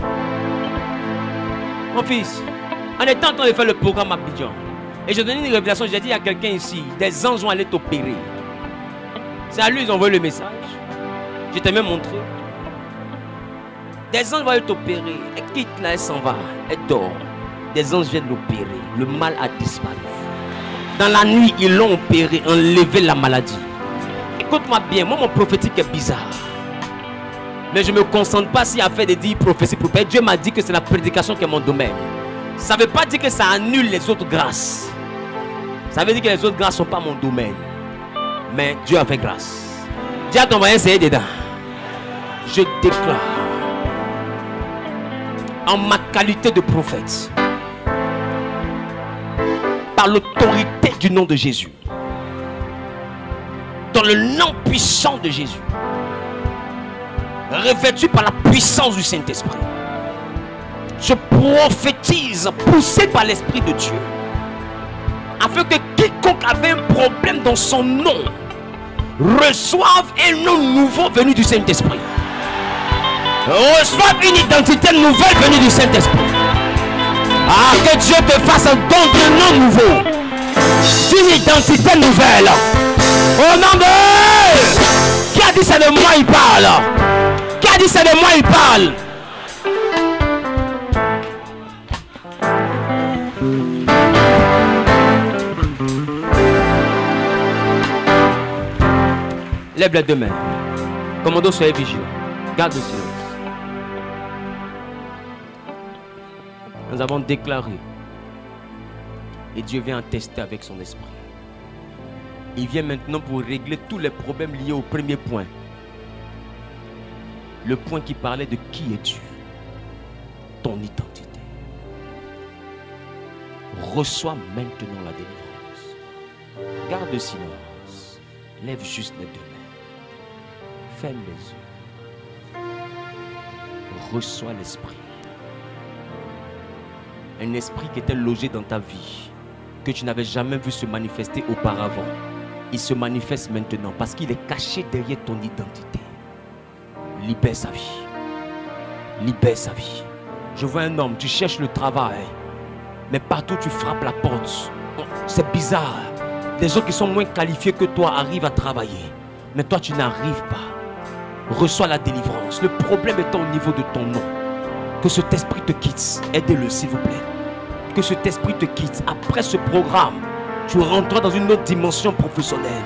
Mon fils, en étant en train de faire le programme Abidjan, et je donnais une révélation, j'ai dit à quelqu'un ici, des anges vont aller t'opérer. C'est à lui ils ont envoyé le message. Je t'ai même montré. Des anges vont aller t'opérer. Elle quitte là, elle s'en va. Elle dort. Des anges viennent l'opérer. Le mal a disparu. Dans la nuit, ils l'ont opéré, enlevé la maladie. Écoute-moi bien, moi mon prophétique est bizarre. Mais je ne me concentre pas si à faire des 10 prophéties pour Dieu m'a dit que c'est la prédication qui est mon domaine. Ça ne veut pas dire que ça annule les autres grâces. Ça veut dire que les autres grâces ne sont pas mon domaine. Mais Dieu a fait grâce. Dis à ton voisin, c'est dedans. Je déclare, en ma qualité de prophète, par l'autorité du nom de Jésus, dans le nom puissant de Jésus, revêtu par la puissance du Saint-Esprit, je prophétise, poussé par l'Esprit de Dieu, afin que quiconque avait un problème dans son nom reçoive un nom nouveau venu du Saint-Esprit, reçoive une identité nouvelle venue du Saint-Esprit. Ah, que Dieu te fasse un don de nom nouveau, d'une identité nouvelle. Au nom de... Qui a dit c'est de moi il parle? Qui a dit c'est de moi il parle? Lève les deux mains. Commando, soyez vigilant. Garde le silence. Nous avons déclaré. Et Dieu vient attester avec son esprit. Il vient maintenant pour régler tous les problèmes liés au premier point. Le point qui parlait de qui es-tu? Ton identité. Reçois maintenant la délivrance. Garde le silence. Lève juste les deux mains. Ferme les yeux. Reçois l'esprit. Un esprit qui était logé dans ta vie, que tu n'avais jamais vu se manifester auparavant. Il se manifeste maintenant parce qu'il est caché derrière ton identité. Libère sa vie. Libère sa vie. Je vois un homme, tu cherches le travail, mais partout tu frappes la porte. C'est bizarre. Des gens qui sont moins qualifiés que toi arrivent à travailler, mais toi tu n'arrives pas. Reçois la délivrance. Le problème étant au niveau de ton nom. Que cet esprit te quitte. Aidez-le s'il vous plaît. Que cet esprit te quitte. Après ce programme, tu rentreras dans une autre dimension professionnelle.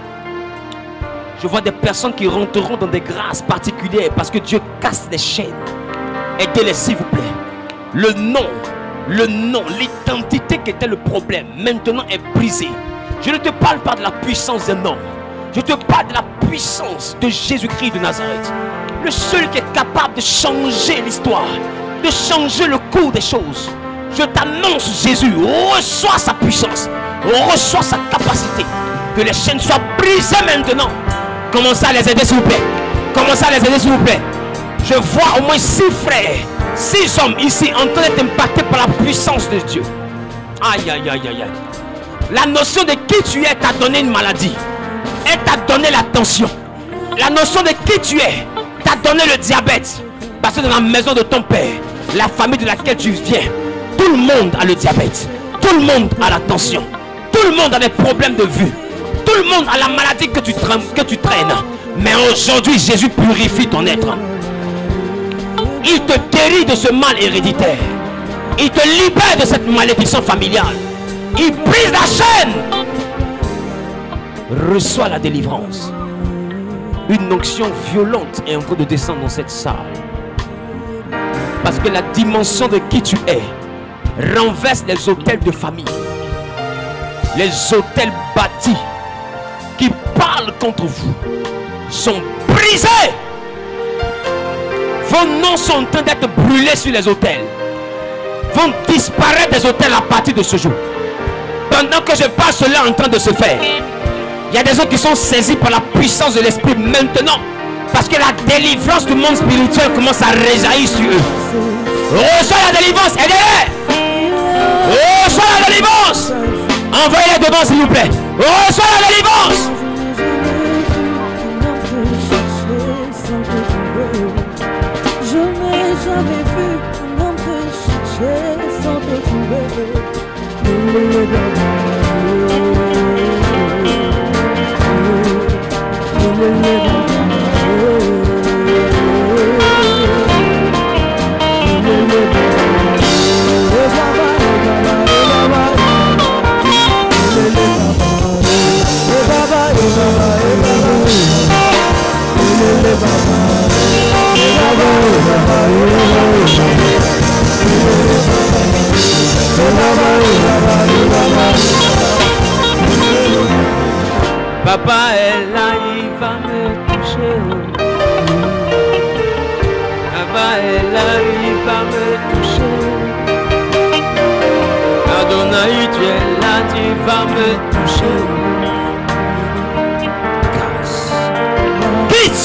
Je vois des personnes qui rentreront dans des grâces particulières parce que Dieu casse les chaînes. Aidez-les s'il vous plaît. Le nom, l'identité qui était le problème, maintenant est brisée. Je ne te parle pas de la puissance d'un homme. Je te parle de la puissance de Jésus-Christ de Nazareth. Le seul qui est capable de changer l'histoire, de changer le cours des choses. Je t'annonce Jésus, reçois sa puissance, reçois sa capacité. Que les chaînes soient brisées maintenant. Commencez à les aider s'il vous plaît. Commencez à les aider s'il vous plaît. Je vois au moins 6 frères, 6 hommes ici en train d'être impactés par la puissance de Dieu. Aïe aïe aïe aïe aïe. La notion de qui tu es t'a donné une maladie. Elle t'a donné la tension. La notion de qui tu es t'a donné le diabète. Parce que dans la maison de ton père, la famille de laquelle tu viens, tout le monde a le diabète. Tout le monde a la tension. Tout le monde a des problèmes de vue. Tout le monde a la maladie que tu traînes. Mais aujourd'hui, Jésus purifie ton être. Il te guérit de ce mal héréditaire. Il te libère de cette malédiction familiale. Il brise la chaîne. Reçois la délivrance. Une onction violente est en train de descendre dans cette salle. Parce que la dimension de qui tu es renverse les autels de famille, les autels bâtis qui parlent contre vous sont brisés. Vos noms sont en train d'être brûlés sur les autels, vont disparaître des autels à partir de ce jour. Pendant que je parle, cela est en train de se faire. Il y a des autres qui sont saisis par la puissance de l'esprit maintenant, parce que la délivrance du monde spirituel commence à réjaillir sur eux. Reçois la délivrance, aidez-les. Reçois la délivrance. Envoyez-les devant s'il vous plaît. Reçois la délivrance. Je n'ai jamais vu un homme te chercher sans te trouver. Papa est là, il va me toucher. Papa est là, il va me toucher. Adonai, tu es là, tu vas me toucher. Casse. Quitte.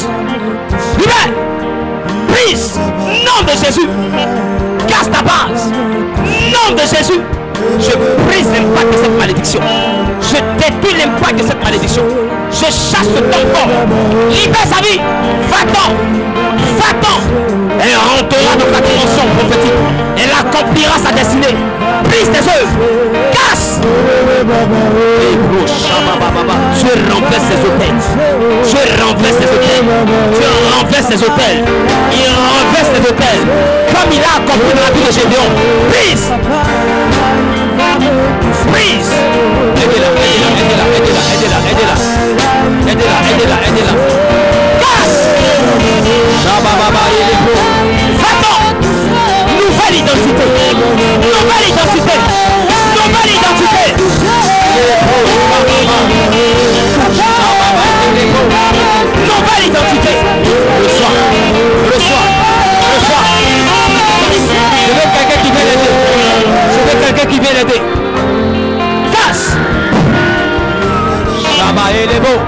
Libère. Brise. Nom de Jésus. Casse ta base. Nom de Jésus. Je brise l'impact de cette malédiction. Je détruis l'impact de cette malédiction. Je chasse ton corps. Libère sa vie. Va-t'en. Va-t'en. Elle rentrera dans ta dimension prophétique. Elle accomplira sa destinée. Brise tes œuvres. Casse. Je renverse ses hôtels. Je renverse ses hôtels. Je renverse ses hôtels. Il renverse ses hôtels. Comme il a accompli dans la vie de Gédéon. Brise. Brise. Aidez-la, aidez-la, aidez-la, aidez-la, aidez-la, aidez-la, aidez-la, aidez-la. Casse. Va-t'en. Nouvelle identité. Nouvelle identité. Nouvelle identité. Nouvelle identité. Reçois. Reçois. Reçois. Je veux quelqu'un qui vient l'aider. Je veux quelqu'un qui vient l'aider. Casse. Shabbat et les beaux.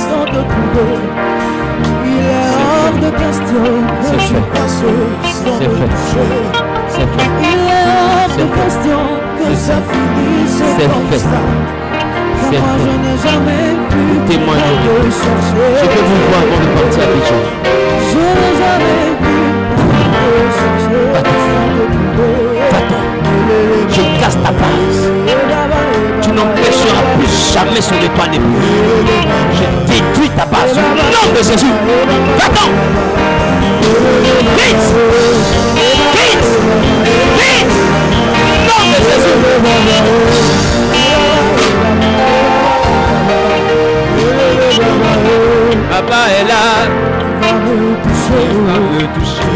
Sans te trouver, il est hors de question que tu passes sans te toucher. Il est hors de question que ça finisse comme ça. Car moi je n'ai jamais vu témoigner. Je peux vous voir avant de partir à Abidjan. Je n'ai jamais vu te chercher sans te trouver. Va-t'en. Je casse ta base. Tu n'empêcheras plus jamais son étoile de brûler. Je détruis ta base au nom de Jésus. Va-t'en. Quitte. Quitte. Quitte. Nom de Jésus. Papa est là. Il va me toucher.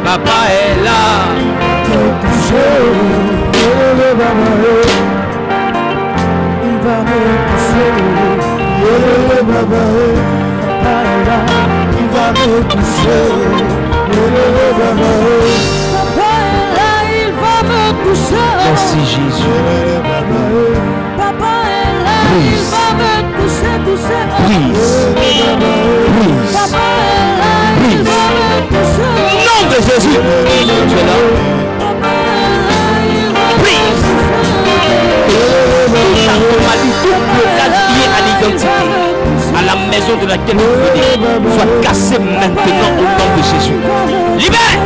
Papa est là. Il va me toucher. Il va me toucher. Papa est là, il va me toucher. Merci Jésus. Papa est là, il va me toucher, toucher. Brise. Brise. Papa est là, il va me toucher. Nom de Jésus. Tu es là. Papa est là, il va me Brise. Tout blocage lié à l'identité, à la maison de laquelle vous venez, soit cassé maintenant au nom de Jésus. Libère.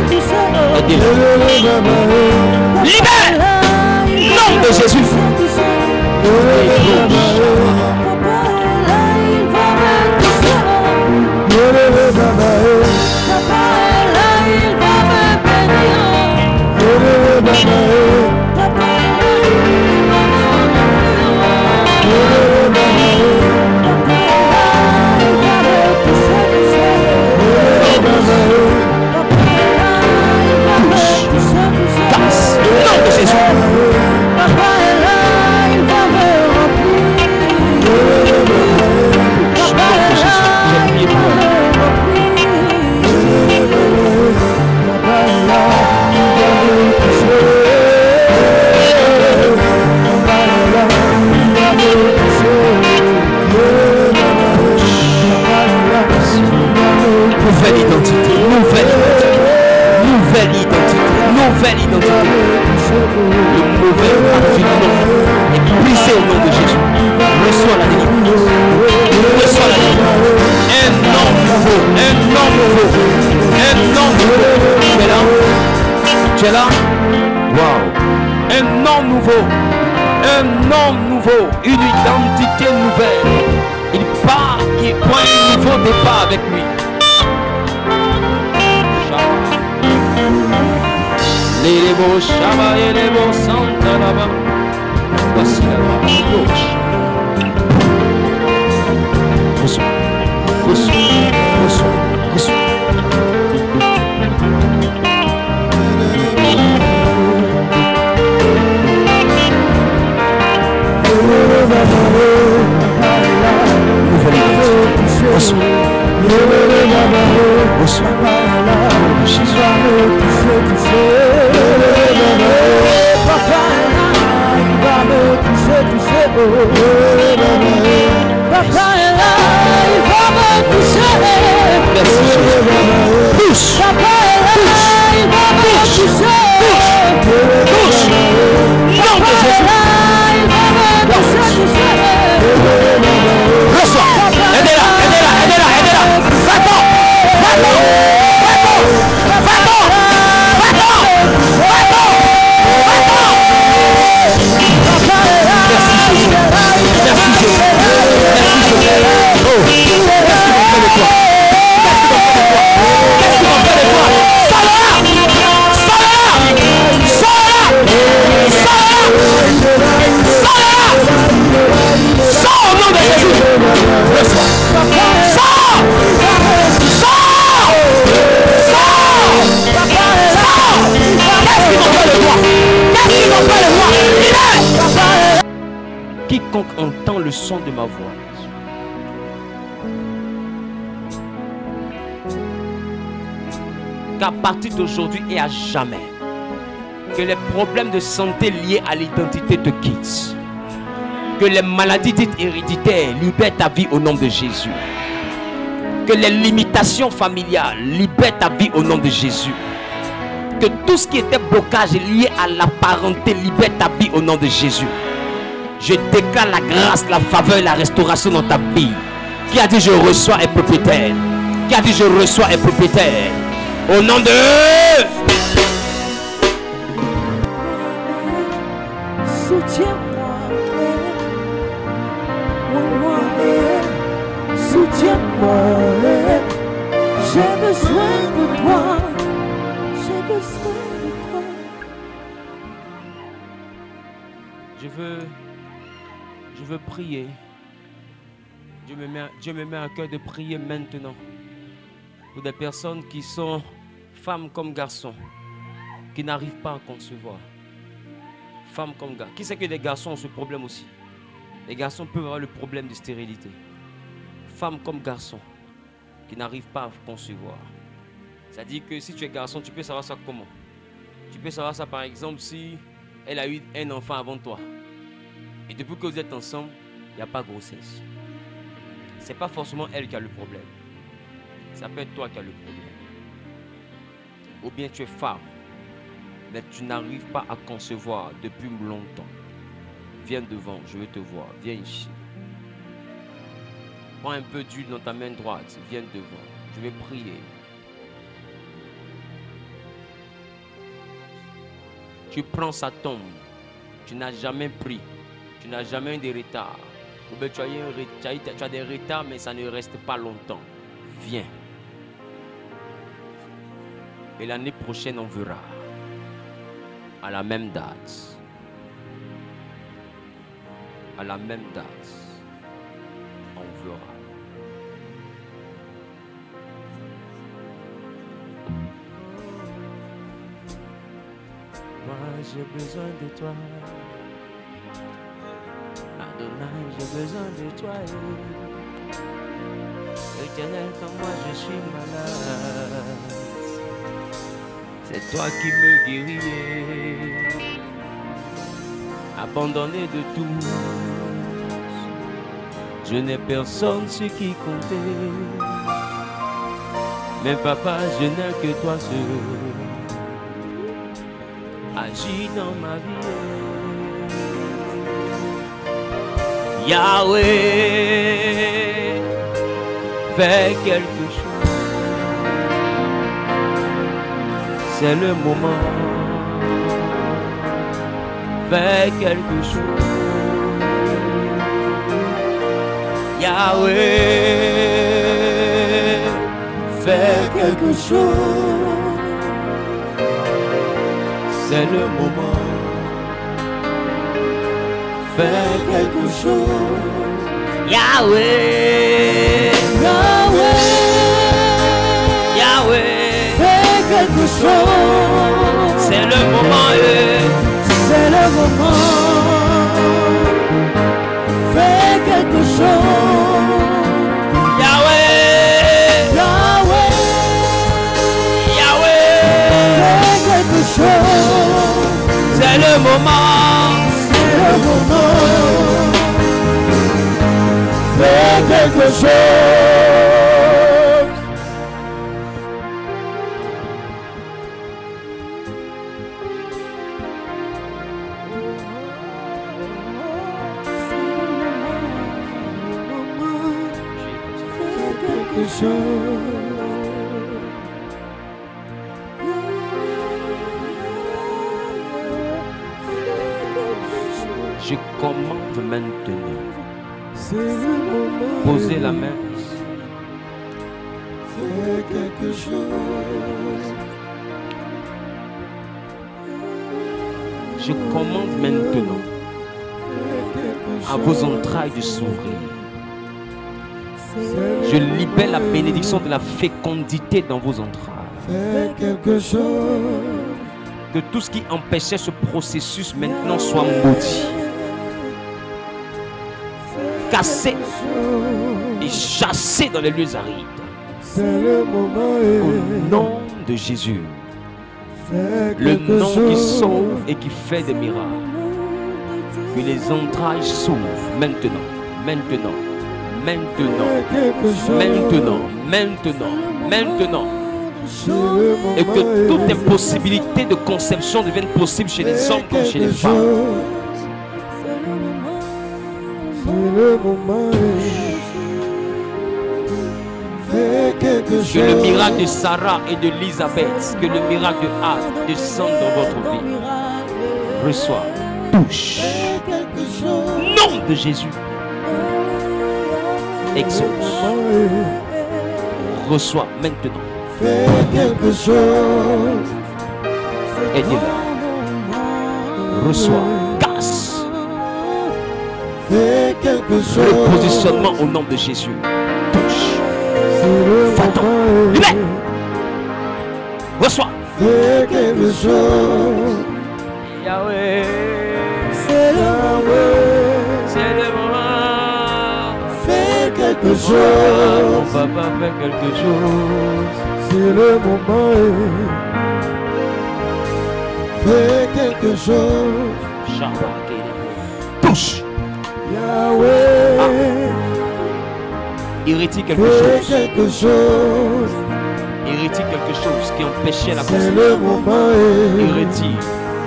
Aidez-le. Libère. Nom de Jésus. es là? Waouh! Un nom nouveau, une identité nouvelle. Il part, il prend un nouveau départ avec lui. Les beaux Shabbat et les beaux Santa là-bas. Voici la gauche. Reçois, reçois. Quiconque entend le son de ma voix qu'à partir d'aujourd'hui et à jamais, que les problèmes de santé liés à l'identité te quittent, que les maladies dites héréditaires libèrent ta vie au nom de Jésus, que les limitations familiales libèrent ta vie au nom de Jésus, que tout ce qui était blocage lié à la parenté libère ta vie au nom de Jésus. Je déclare la grâce, la faveur et la restauration dans ta vie. Qui a dit je reçois est propriétaire? Qui a dit je reçois est propriétaire? Au nom de... Soutiens-moi, soutiens-moi, j'ai besoin de toi, j'ai besoin de toi. Je veux prier. Dieu me met à cœur de prier maintenant pour des personnes qui sont femmes comme garçons, qui n'arrivent pas à concevoir. Femmes comme garçons. Qui sait que les garçons ont ce problème aussi? Les garçons peuvent avoir le problème de stérilité. Femmes comme garçons qui n'arrivent pas à concevoir. C'est-à-dire que si tu es garçon, tu peux savoir ça comment? Tu peux savoir ça par exemple si elle a eu un enfant avant toi. Et depuis que vous êtes ensemble, il n'y a pas de grossesse. Ce n'est pas forcément elle qui a le problème. Ça peut être toi qui as le problème. Ou bien tu es femme, mais tu n'arrives pas à concevoir depuis longtemps. Viens devant, je veux te voir. Viens ici. Prends un peu d'huile dans ta main droite. Viens devant. Je vais prier. Tu prends sa tombe. Tu n'as jamais pris. Tu n'as jamais eu de retard. Ou bien tu as des retards, mais ça ne reste pas longtemps. Viens. Et l'année prochaine, on verra. À la même date. À la même date. On verra. Moi, j'ai besoin de toi. Adonai, j'ai besoin de toi. Éternel, comme moi, je suis malade. C'est toi qui me guéris. Abandonné de tous, je n'ai personne ce qui comptait. Mais papa, je n'ai que toi seul. Agis dans ma vie. Yahweh, fais quelque chose. C'est le moment. fais quelque chose. Yahweh, fais quelque chose. C'est le moment. Fais quelque chose. Yahweh, Yahweh, Yahweh, fais quelque chose. c'est le moment. C'est le moment. Fais quelque chose. Yahweh, Yahweh, Yahweh, fais quelque chose. c'est le moment. C'est le moment. Fais quelque chose. Fais quelque chose. Je commande maintenant. C'est le moment. Posez la main. Fais quelque chose. Je commande maintenant à vos entrailles de s'ouvrir. Je libère la bénédiction de la fécondité dans vos entrailles. Fais quelque chose. Que tout ce qui empêchait ce processus maintenant soit maudit, cassé et chassé dans les lieux arides. C'est le moment. Au nom de Jésus, Fais le quelque nom qui chose. sauve et qui fait des miracles. Que les entrailles s'ouvrent maintenant, maintenant, maintenant, Fais quelque chose. maintenant, maintenant, maintenant. C'est le moment. Et que toute impossibilité de conception devienne possible chez les hommes comme chez les femmes. C'est le moment. Fais quelque chose. Que le miracle de Sarah et de l'Élisabeth, que le miracle de Anne descende dans votre vie. Reçois, touche. Fais quelque chose. Nom de Jésus. Exauce. Reçois maintenant. Fais quelque chose. Aidez-la. Reçois. Casse. Fais quelque chose. Le positionnement au nom de Jésus. Touche. C'est le Va-t'en. moment. Libère. Reçois. Fais quelque chose. Yahweh. C'est le moment. C'est le moment. Fais quelque Mon chose. papa fait quelque chose. C'est le moment. Fais quelque chose. Touche. Yahweh. Irrétie quelque Fais chose. quelque chose. Irrétie quelque chose qui empêchait la C'est conception. le moment. Irrétie.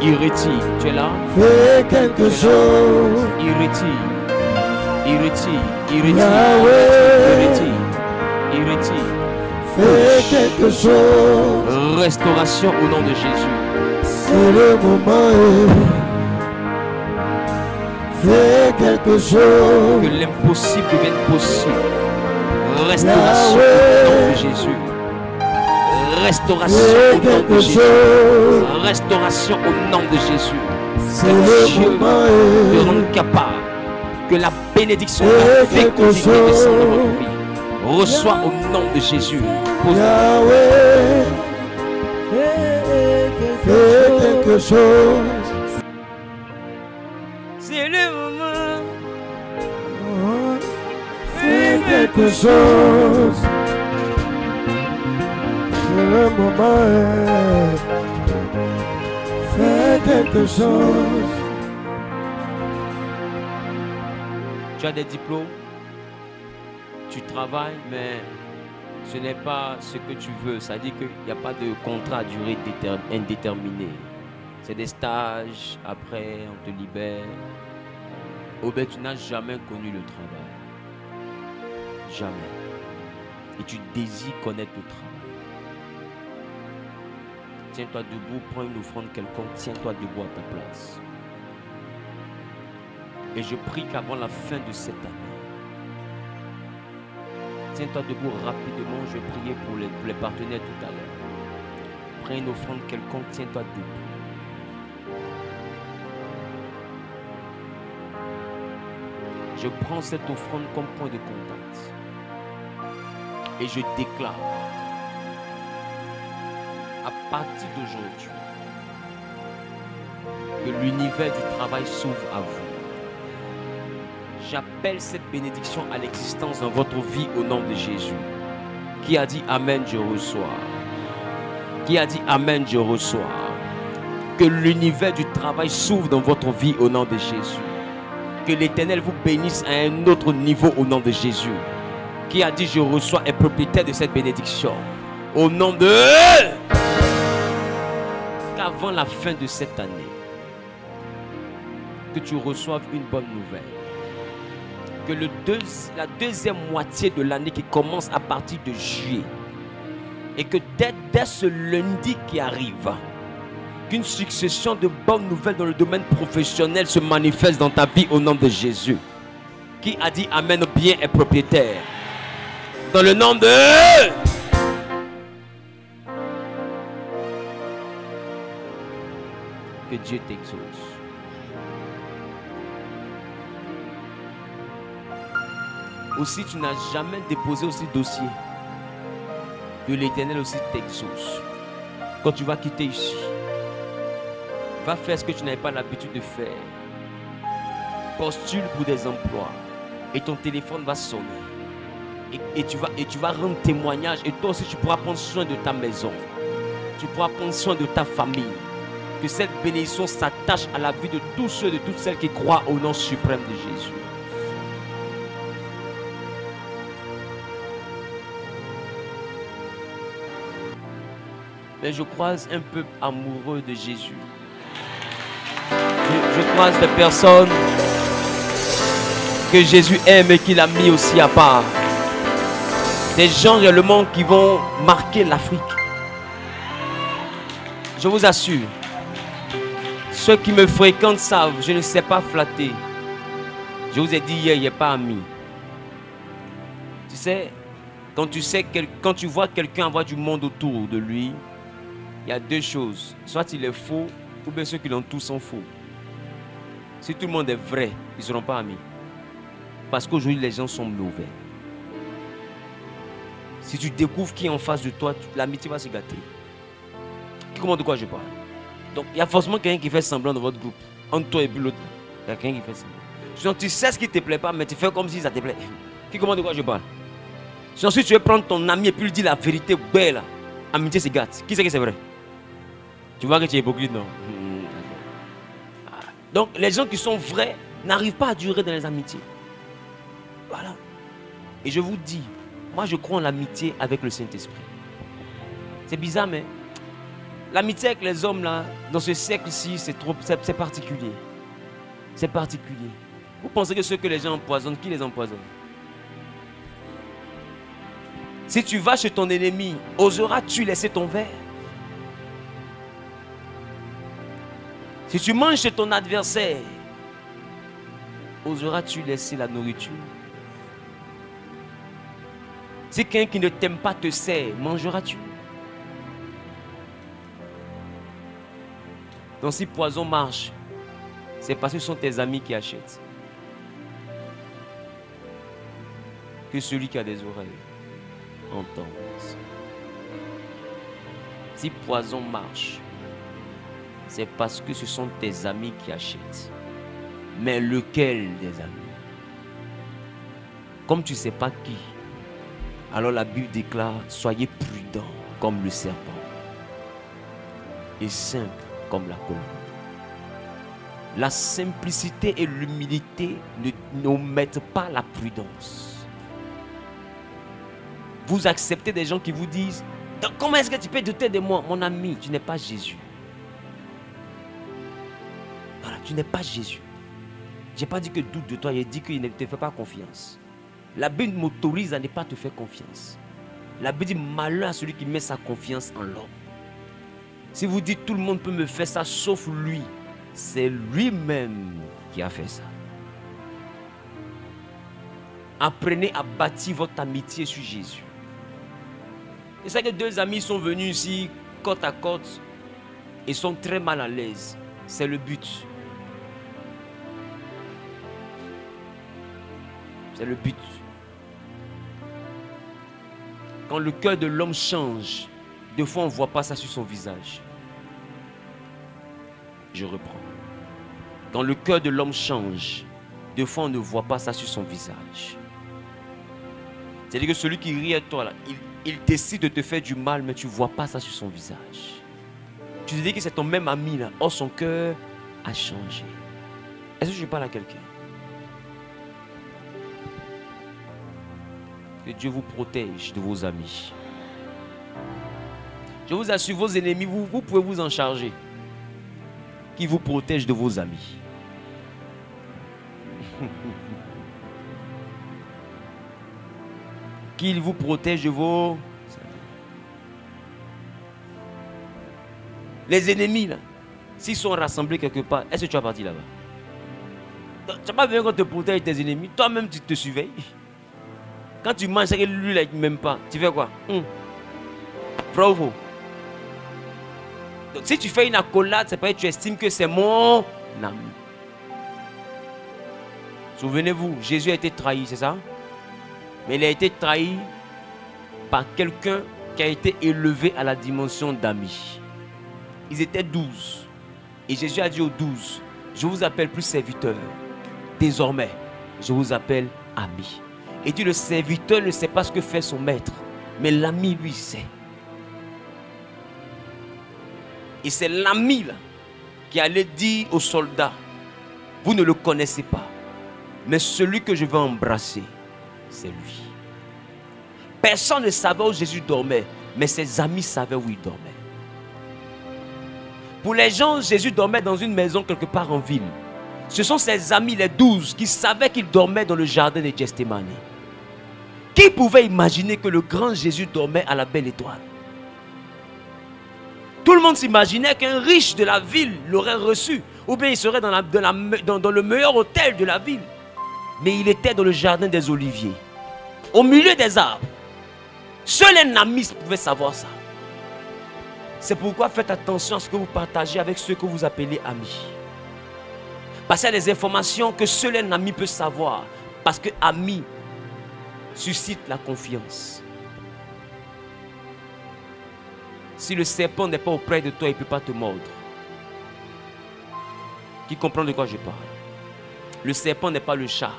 Irrétie. Tu es là? Fais quelque chose. Irrétie. Irrétie. Irrétie. Yahweh. Irrétie. Irrétie. Fais quelque chose. Restauration au nom de Jésus. C'est le moment. Fais quelque chose. Que l'impossible devienne possible. Restauration au nom de Jésus. Restauration Fais au nom de quelque Jésus. chose. Restauration au nom de Jésus. C'est Que le Dieu te moment. rende capable. Que la bénédiction de la Fais quelque fécondité descende dans chose. votre vie. Reçois au nom de Jésus. Pose- Yahweh. Fais quelque chose. C'est le moment. Fais quelque chose. C'est le moment. Fais quelque chose. Tu as des diplômes, tu travailles, mais ce n'est pas ce que tu veux. Ça dit qu'il n'y a pas de contrat à durée indéterminée. C'est des stages, après on te libère. Ou bien tu n'as jamais connu le travail. Jamais. Et tu désires connaître le travail. Tiens-toi debout, prends une offrande quelconque, tiens-toi debout à ta place. Et je prie qu'avant la fin de cette année, tiens-toi debout rapidement, je vais prier pour les partenaires tout à l'heure. Prends une offrande quelconque, tiens-toi debout. Je prends cette offrande comme point de contact. Et je déclare, à partir d'aujourd'hui, que l'univers du travail s'ouvre à vous. J'appelle cette bénédiction à l'existence dans votre vie au nom de Jésus. Qui a dit Amen, je reçois. Qui a dit Amen, je reçois. Que l'univers du travail s'ouvre dans votre vie au nom de Jésus. Que l'Éternel vous bénisse à un autre niveau au nom de Jésus. Qui a dit je reçois est propriétaire de cette bénédiction. Au nom de... Qu'avant la fin de cette année, que tu reçoives une bonne nouvelle. Que la deuxième moitié de l'année qui commence à partir de juillet, et que dès ce lundi qui arrive, qu'une succession de bonnes nouvelles dans le domaine professionnel se manifeste dans ta vie au nom de Jésus. Qui a dit Amen, bien est propriétaire. Dans le nom de... Que Dieu t'exauce. Aussi, tu n'as jamais déposé aussi dossier. Que l'Éternel aussi t'exauce. Quand tu vas quitter ici, va faire ce que tu n'avais pas l'habitude de faire. Postule pour des emplois. Et ton téléphone va sonner. Et tu vas rendre témoignage. Et toi aussi, tu pourras prendre soin de ta maison. Tu pourras prendre soin de ta famille. Que cette bénédiction s'attache à la vie de tous ceux, de toutes celles qui croient au nom suprême de Jésus. Mais je croise un peuple amoureux de Jésus. Je croise des personnes que Jésus aime et qu'il a mis aussi à part. Des gens réellement qui vont marquer l'Afrique. Je vous assure, ceux qui me fréquentent savent, je ne sais pas flatter. Je vous ai dit hier, il n'y a pas ami. Tu sais, quand tu vois quelqu'un avoir du monde autour de lui, il y a deux choses. Soit il est faux, ou bien ceux qui l'entourent sont faux. Si tout le monde est vrai, ils ne seront pas amis. Parce qu'aujourd'hui, les gens sont mauvais. Si tu découvres qui est en face de toi, l'amitié va se gâter. Qui comprend de quoi je parle? Donc, il y a forcément quelqu'un qui fait semblant dans votre groupe. Entre toi et puis l'autre. Il y a quelqu'un qui fait semblant. Sinon, tu sais ce qui ne te plaît pas, mais tu fais comme si ça te plaît. Qui comprend de quoi je parle? Sinon, si tu veux prendre ton ami et puis lui dire la vérité, belle, amitié se gâte. Qui sait que c'est vrai? Tu vois que tu es hypocrite, non? Donc, les gens qui sont vrais n'arrivent pas à durer dans les amitiés. Voilà. Et je vous dis, moi je crois en l'amitié avec le Saint-Esprit. C'est bizarre, mais l'amitié avec les hommes, là, dans ce siècle-ci, c'est particulier. C'est particulier. Vous pensez que ceux que les gens empoisonnent, qui les empoisonne? Si tu vas chez ton ennemi, oseras-tu laisser ton verre? Si tu manges chez ton adversaire, oseras-tu laisser la nourriture? Si quelqu'un qui ne t'aime pas te sert, mangeras-tu? Donc si poison marche, c'est parce que ce sont tes amis qui achètent. Que celui qui a des oreilles entende. Si poison marche, c'est parce que ce sont tes amis qui achètent. Mais lequel des amis? Comme tu ne sais pas qui, alors la Bible déclare, soyez prudents comme le serpent et simple comme la colombe. La simplicité et l'humilité n'omettent pas la prudence. Vous acceptez des gens qui vous disent, comment est-ce que tu peux douter de moi? Mon ami, tu n'es pas Jésus. Voilà, tu n'es pas Jésus. Je n'ai pas dit que doute de toi, j'ai dit qu'il ne te fait pas confiance. La Bible m'autorise à ne pas te faire confiance. La Bible dit malheur à celui qui met sa confiance en l'homme. Si vous dites tout le monde peut me faire ça sauf lui, c'est lui-même qui a fait ça. Apprenez à bâtir votre amitié sur Jésus. C'est ça que deux amis sont venus ici, côte à côte, et sont très mal à l'aise. C'est le but. C'est le but. Quand le cœur de l'homme change, des fois on ne voit pas ça sur son visage. Je reprends. Quand le cœur de l'homme change, des fois on ne voit pas ça sur son visage. C'est-à-dire que celui qui rit à toi, là, il décide de te faire du mal, mais tu ne vois pas ça sur son visage. Tu te dis que c'est ton même ami là. Or son cœur a changé. Est-ce que je parle à quelqu'un? Que Dieu vous protège de vos amis. Je vous assure, vos ennemis, vous pouvez vous en charger. Qui vous protège de vos amis. Qu'il vous protège de vos... Les ennemis, là, s'ils sont rassemblés quelque part, est-ce que tu vas partir là-bas? Tu n'as pas besoin qu'on te protège tes ennemis. Toi-même, tu te surveilles. Quand tu manges, c'est que lui, là, il ne m'aime pas. Tu fais quoi? Vrai ou faux? Donc, si tu fais une accolade, c'est parce que tu estimes que c'est mon ami. Souvenez-vous, Jésus a été trahi, c'est ça? Mais il a été trahi par quelqu'un qui a été élevé à la dimension d'ami. Ils étaient 12. Et Jésus a dit aux 12, je vous appelle plus serviteur. Désormais, je vous appelle ami. Et dit, le serviteur ne sait pas ce que fait son maître. Mais l'ami, lui, sait. Et c'est l'ami là qui allait dire aux soldats, vous ne le connaissez pas. Mais celui que je veux embrasser, c'est lui. Personne ne savait où Jésus dormait, mais ses amis savaient où il dormait. Pour les gens, Jésus dormait dans une maison quelque part en ville. Ce sont ses amis, les 12, qui savaient qu'il dormait dans le jardin de Gethsémani. Qui pouvait imaginer que le grand Jésus dormait à la Belle Étoile? Tout le monde s'imaginait qu'un riche de la ville l'aurait reçu. Ou bien il serait dans le meilleur hôtel de la ville. Mais il était dans le jardin des Oliviers. Au milieu des arbres. Seul un ami pouvait savoir ça. C'est pourquoi faites attention à ce que vous partagez avec ceux que vous appelez amis. Parce qu'il y a des informations que seul un ami peut savoir. Parce que ami suscite la confiance. Si le serpent n'est pas auprès de toi, il ne peut pas te mordre. Qui comprend de quoi je parle? Le serpent n'est pas le chat.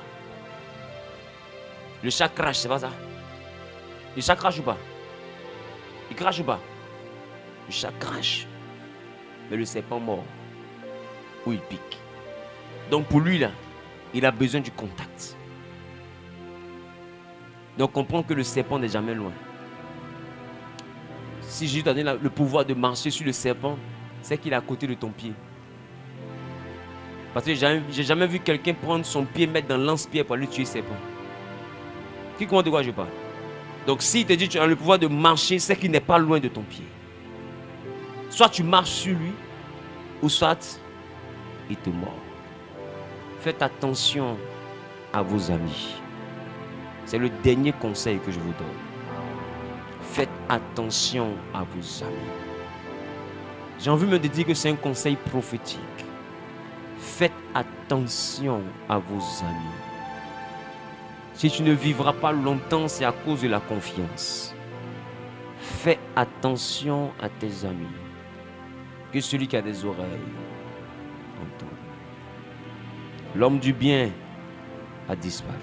Le chat crache, c'est pas ça? Le chat crache ou pas? Il crache ou pas? Le chat crache. Mais le serpent mord. Ou il pique. Donc pour lui là, il a besoin du contact. Donc comprends que le serpent n'est jamais loin. Si Jésus t'a donné le pouvoir de marcher sur le serpent, c'est qu'il est à côté de ton pied. Parce que j'ai jamais vu quelqu'un prendre son pied, mettre dans lance-pierre pour aller tuer le serpent. Qui comprend de quoi je parle? Donc s'il te dit que tu as le pouvoir de marcher, c'est qu'il n'est pas loin de ton pied. Soit tu marches sur lui, ou soit il te mord. Faites attention à vos amis. C'est le dernier conseil que je vous donne. Faites attention à vos amis. J'ai envie de me dire que c'est un conseil prophétique. Faites attention à vos amis. Si tu ne vivras pas longtemps, c'est à cause de la confiance. Fais attention à tes amis. Que celui qui a des oreilles entende. L'homme du bien a disparu.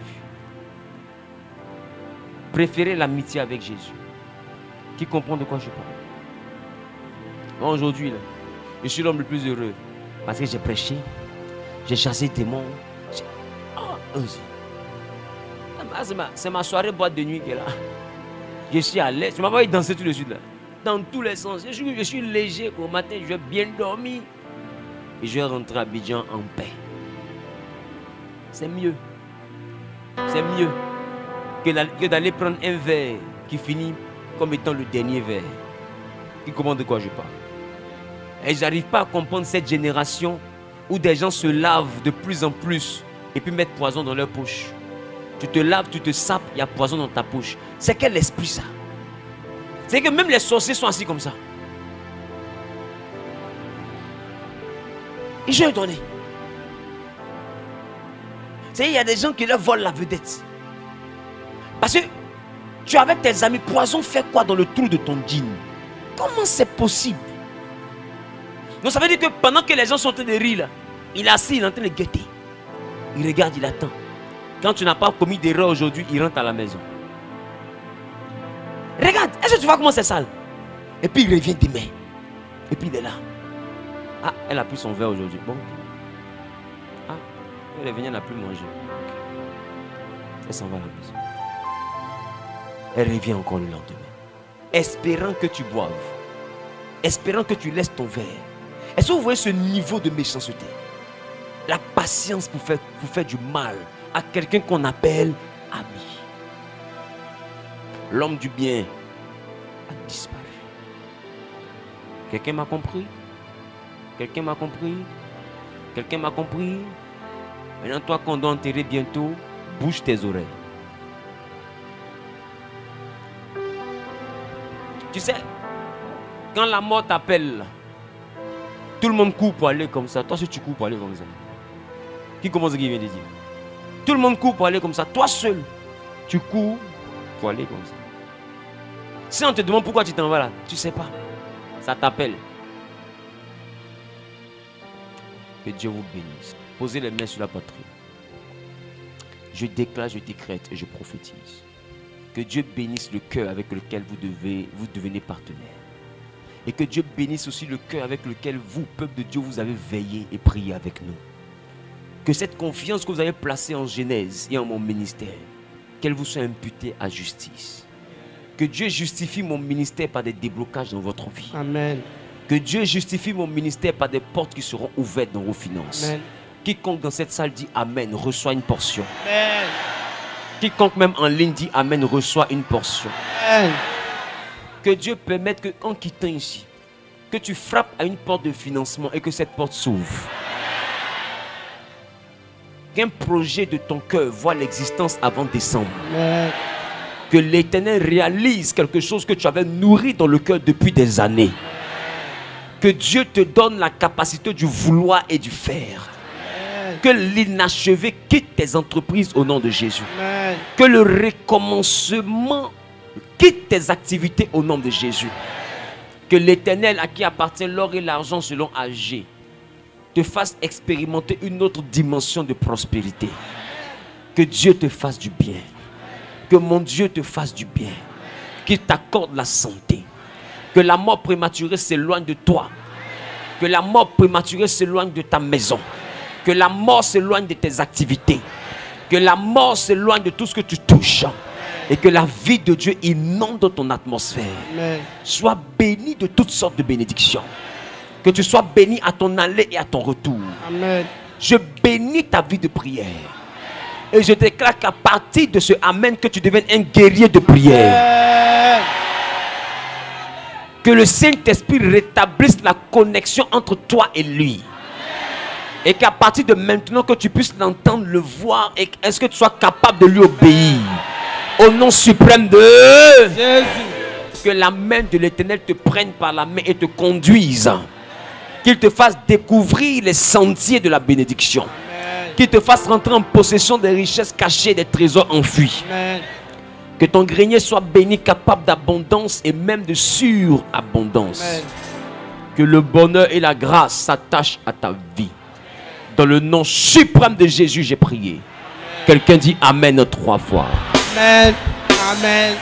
Préférez l'amitié avec Jésus. Qui comprend de quoi je parle? Moi aujourd'hui, je suis l'homme le plus heureux. Parce que j'ai prêché, j'ai chassé des démons. C'est ma soirée boîte de nuit qui est là. Je suis à l'aise. Tu m'as pas vu danser tout de suite là. Dans tous les sens. Je suis léger. Au matin, je vais bien dormir. Et je vais rentrer à Abidjan en paix. C'est mieux. C'est mieux que d'aller prendre un verre qui finit comme étant le dernier verre. Qui comprend de quoi je parle? Et je n'arrive pas à comprendre cette génération où des gens se lavent de plus en plus et puis mettent poison dans leur poche. Tu te laves, tu te sapes, il y a poison dans ta poche. C'est quel esprit ça? C'est que même les sorciers sont assis comme ça. Et je vais donner. C'est il y a des gens qui leur volent la vedette. Parce que tu es avec tes amis, poison fait quoi dans le trou de ton jean? Comment c'est possible? Donc ça veut dire que pendant que les gens sont en train de rire, là, il est assis, il est en train de guetter. Il regarde, il attend. Quand tu n'as pas commis d'erreur aujourd'hui, il rentre à la maison. Regarde, est-ce que tu vois comment c'est sale? Et puis il revient demain. Et puis il est là. Ah, elle a pris son verre aujourd'hui. Bon. Ah, elle est venue, elle n'a plus mangé. Elle s'en va à la maison. Elle revient encore le lendemain. Espérant que tu boives. Espérant que tu laisses ton verre. Est-ce que vous voyez ce niveau de méchanceté? La patience pour faire du mal à quelqu'un qu'on appelle ami. L'homme du bien a disparu. Quelqu'un m'a compris? Quelqu'un m'a compris? Quelqu'un m'a compris? Maintenant, toi qu'on doit enterrer bientôt, bouge tes oreilles. Tu sais, quand la mort t'appelle, tout le monde court pour aller comme ça. Toi, si tu cours pour aller comme ça, qui commence ce qu'il vient de dire? Tout le monde court pour aller comme ça. Toi seul, tu cours pour aller comme ça. Si on te demande pourquoi tu t'en vas là, tu ne sais pas. Ça t'appelle. Que Dieu vous bénisse. Posez les mains sur la poitrine. Je déclare, je décrète et je prophétise. Que Dieu bénisse le cœur avec lequel vous devenez partenaire. Et que Dieu bénisse aussi le cœur avec lequel vous, peuple de Dieu, vous avez veillé et prié avec nous. Que cette confiance que vous avez placée en Genèse et en mon ministère, qu'elle vous soit imputée à justice. Que Dieu justifie mon ministère par des déblocages dans votre vie. Amen. Que Dieu justifie mon ministère par des portes qui seront ouvertes dans vos finances. Amen. Quiconque dans cette salle dit Amen, reçoit une portion. Amen. Quiconque même en ligne dit Amen, reçoit une portion. Amen. Que Dieu permette qu'en quittant ici, que tu frappes à une porte de financement et que cette porte s'ouvre. Qu'un projet de ton cœur voit l'existence avant décembre. Amen. Que l'Éternel réalise quelque chose que tu avais nourri dans le cœur depuis des années. Que Dieu te donne la capacité du vouloir et du faire. Amen. Que l'inachevé quitte tes entreprises au nom de Jésus. Amen. Que le recommencement quitte tes activités au nom de Jésus. Que l'Éternel à qui appartient l'or et l'argent selon AG te fasse expérimenter une autre dimension de prospérité. Que Dieu te fasse du bien. Que mon Dieu te fasse du bien. Qu'il t'accorde la santé. Que la mort prématurée s'éloigne de toi. Que la mort prématurée s'éloigne de ta maison. Que la mort s'éloigne de tes activités. Que la mort s'éloigne de tout ce que tu touches. Et que la vie de Dieu inonde ton atmosphère. Amen. Sois béni de toutes sortes de bénédictions. Que tu sois béni à ton aller et à ton retour. Amen. Je bénis ta vie de prière. Et je déclare qu'à partir de ce Amen, que tu deviennes un guerrier de prière. Amen. Que le Saint-Esprit rétablisse la connexion entre toi et lui. Et qu'à partir de maintenant, que tu puisses l'entendre, le voir. Et est-ce que tu sois capable de lui obéir? Au nom suprême de Jésus. Que la main de l'Éternel te prenne par la main et te conduise. Qu'il te fasse découvrir les sentiers de la bénédiction. Amen. Qu'il te fasse rentrer en possession des richesses cachées, des trésors enfuis. Amen. Que ton grenier soit béni, capable d'abondance et même de surabondance. Amen. Que le bonheur et la grâce s'attachent à ta vie. Dans le nom suprême de Jésus, j'ai prié. Quelqu'un dit Amen 3 fois. Amen. Amen.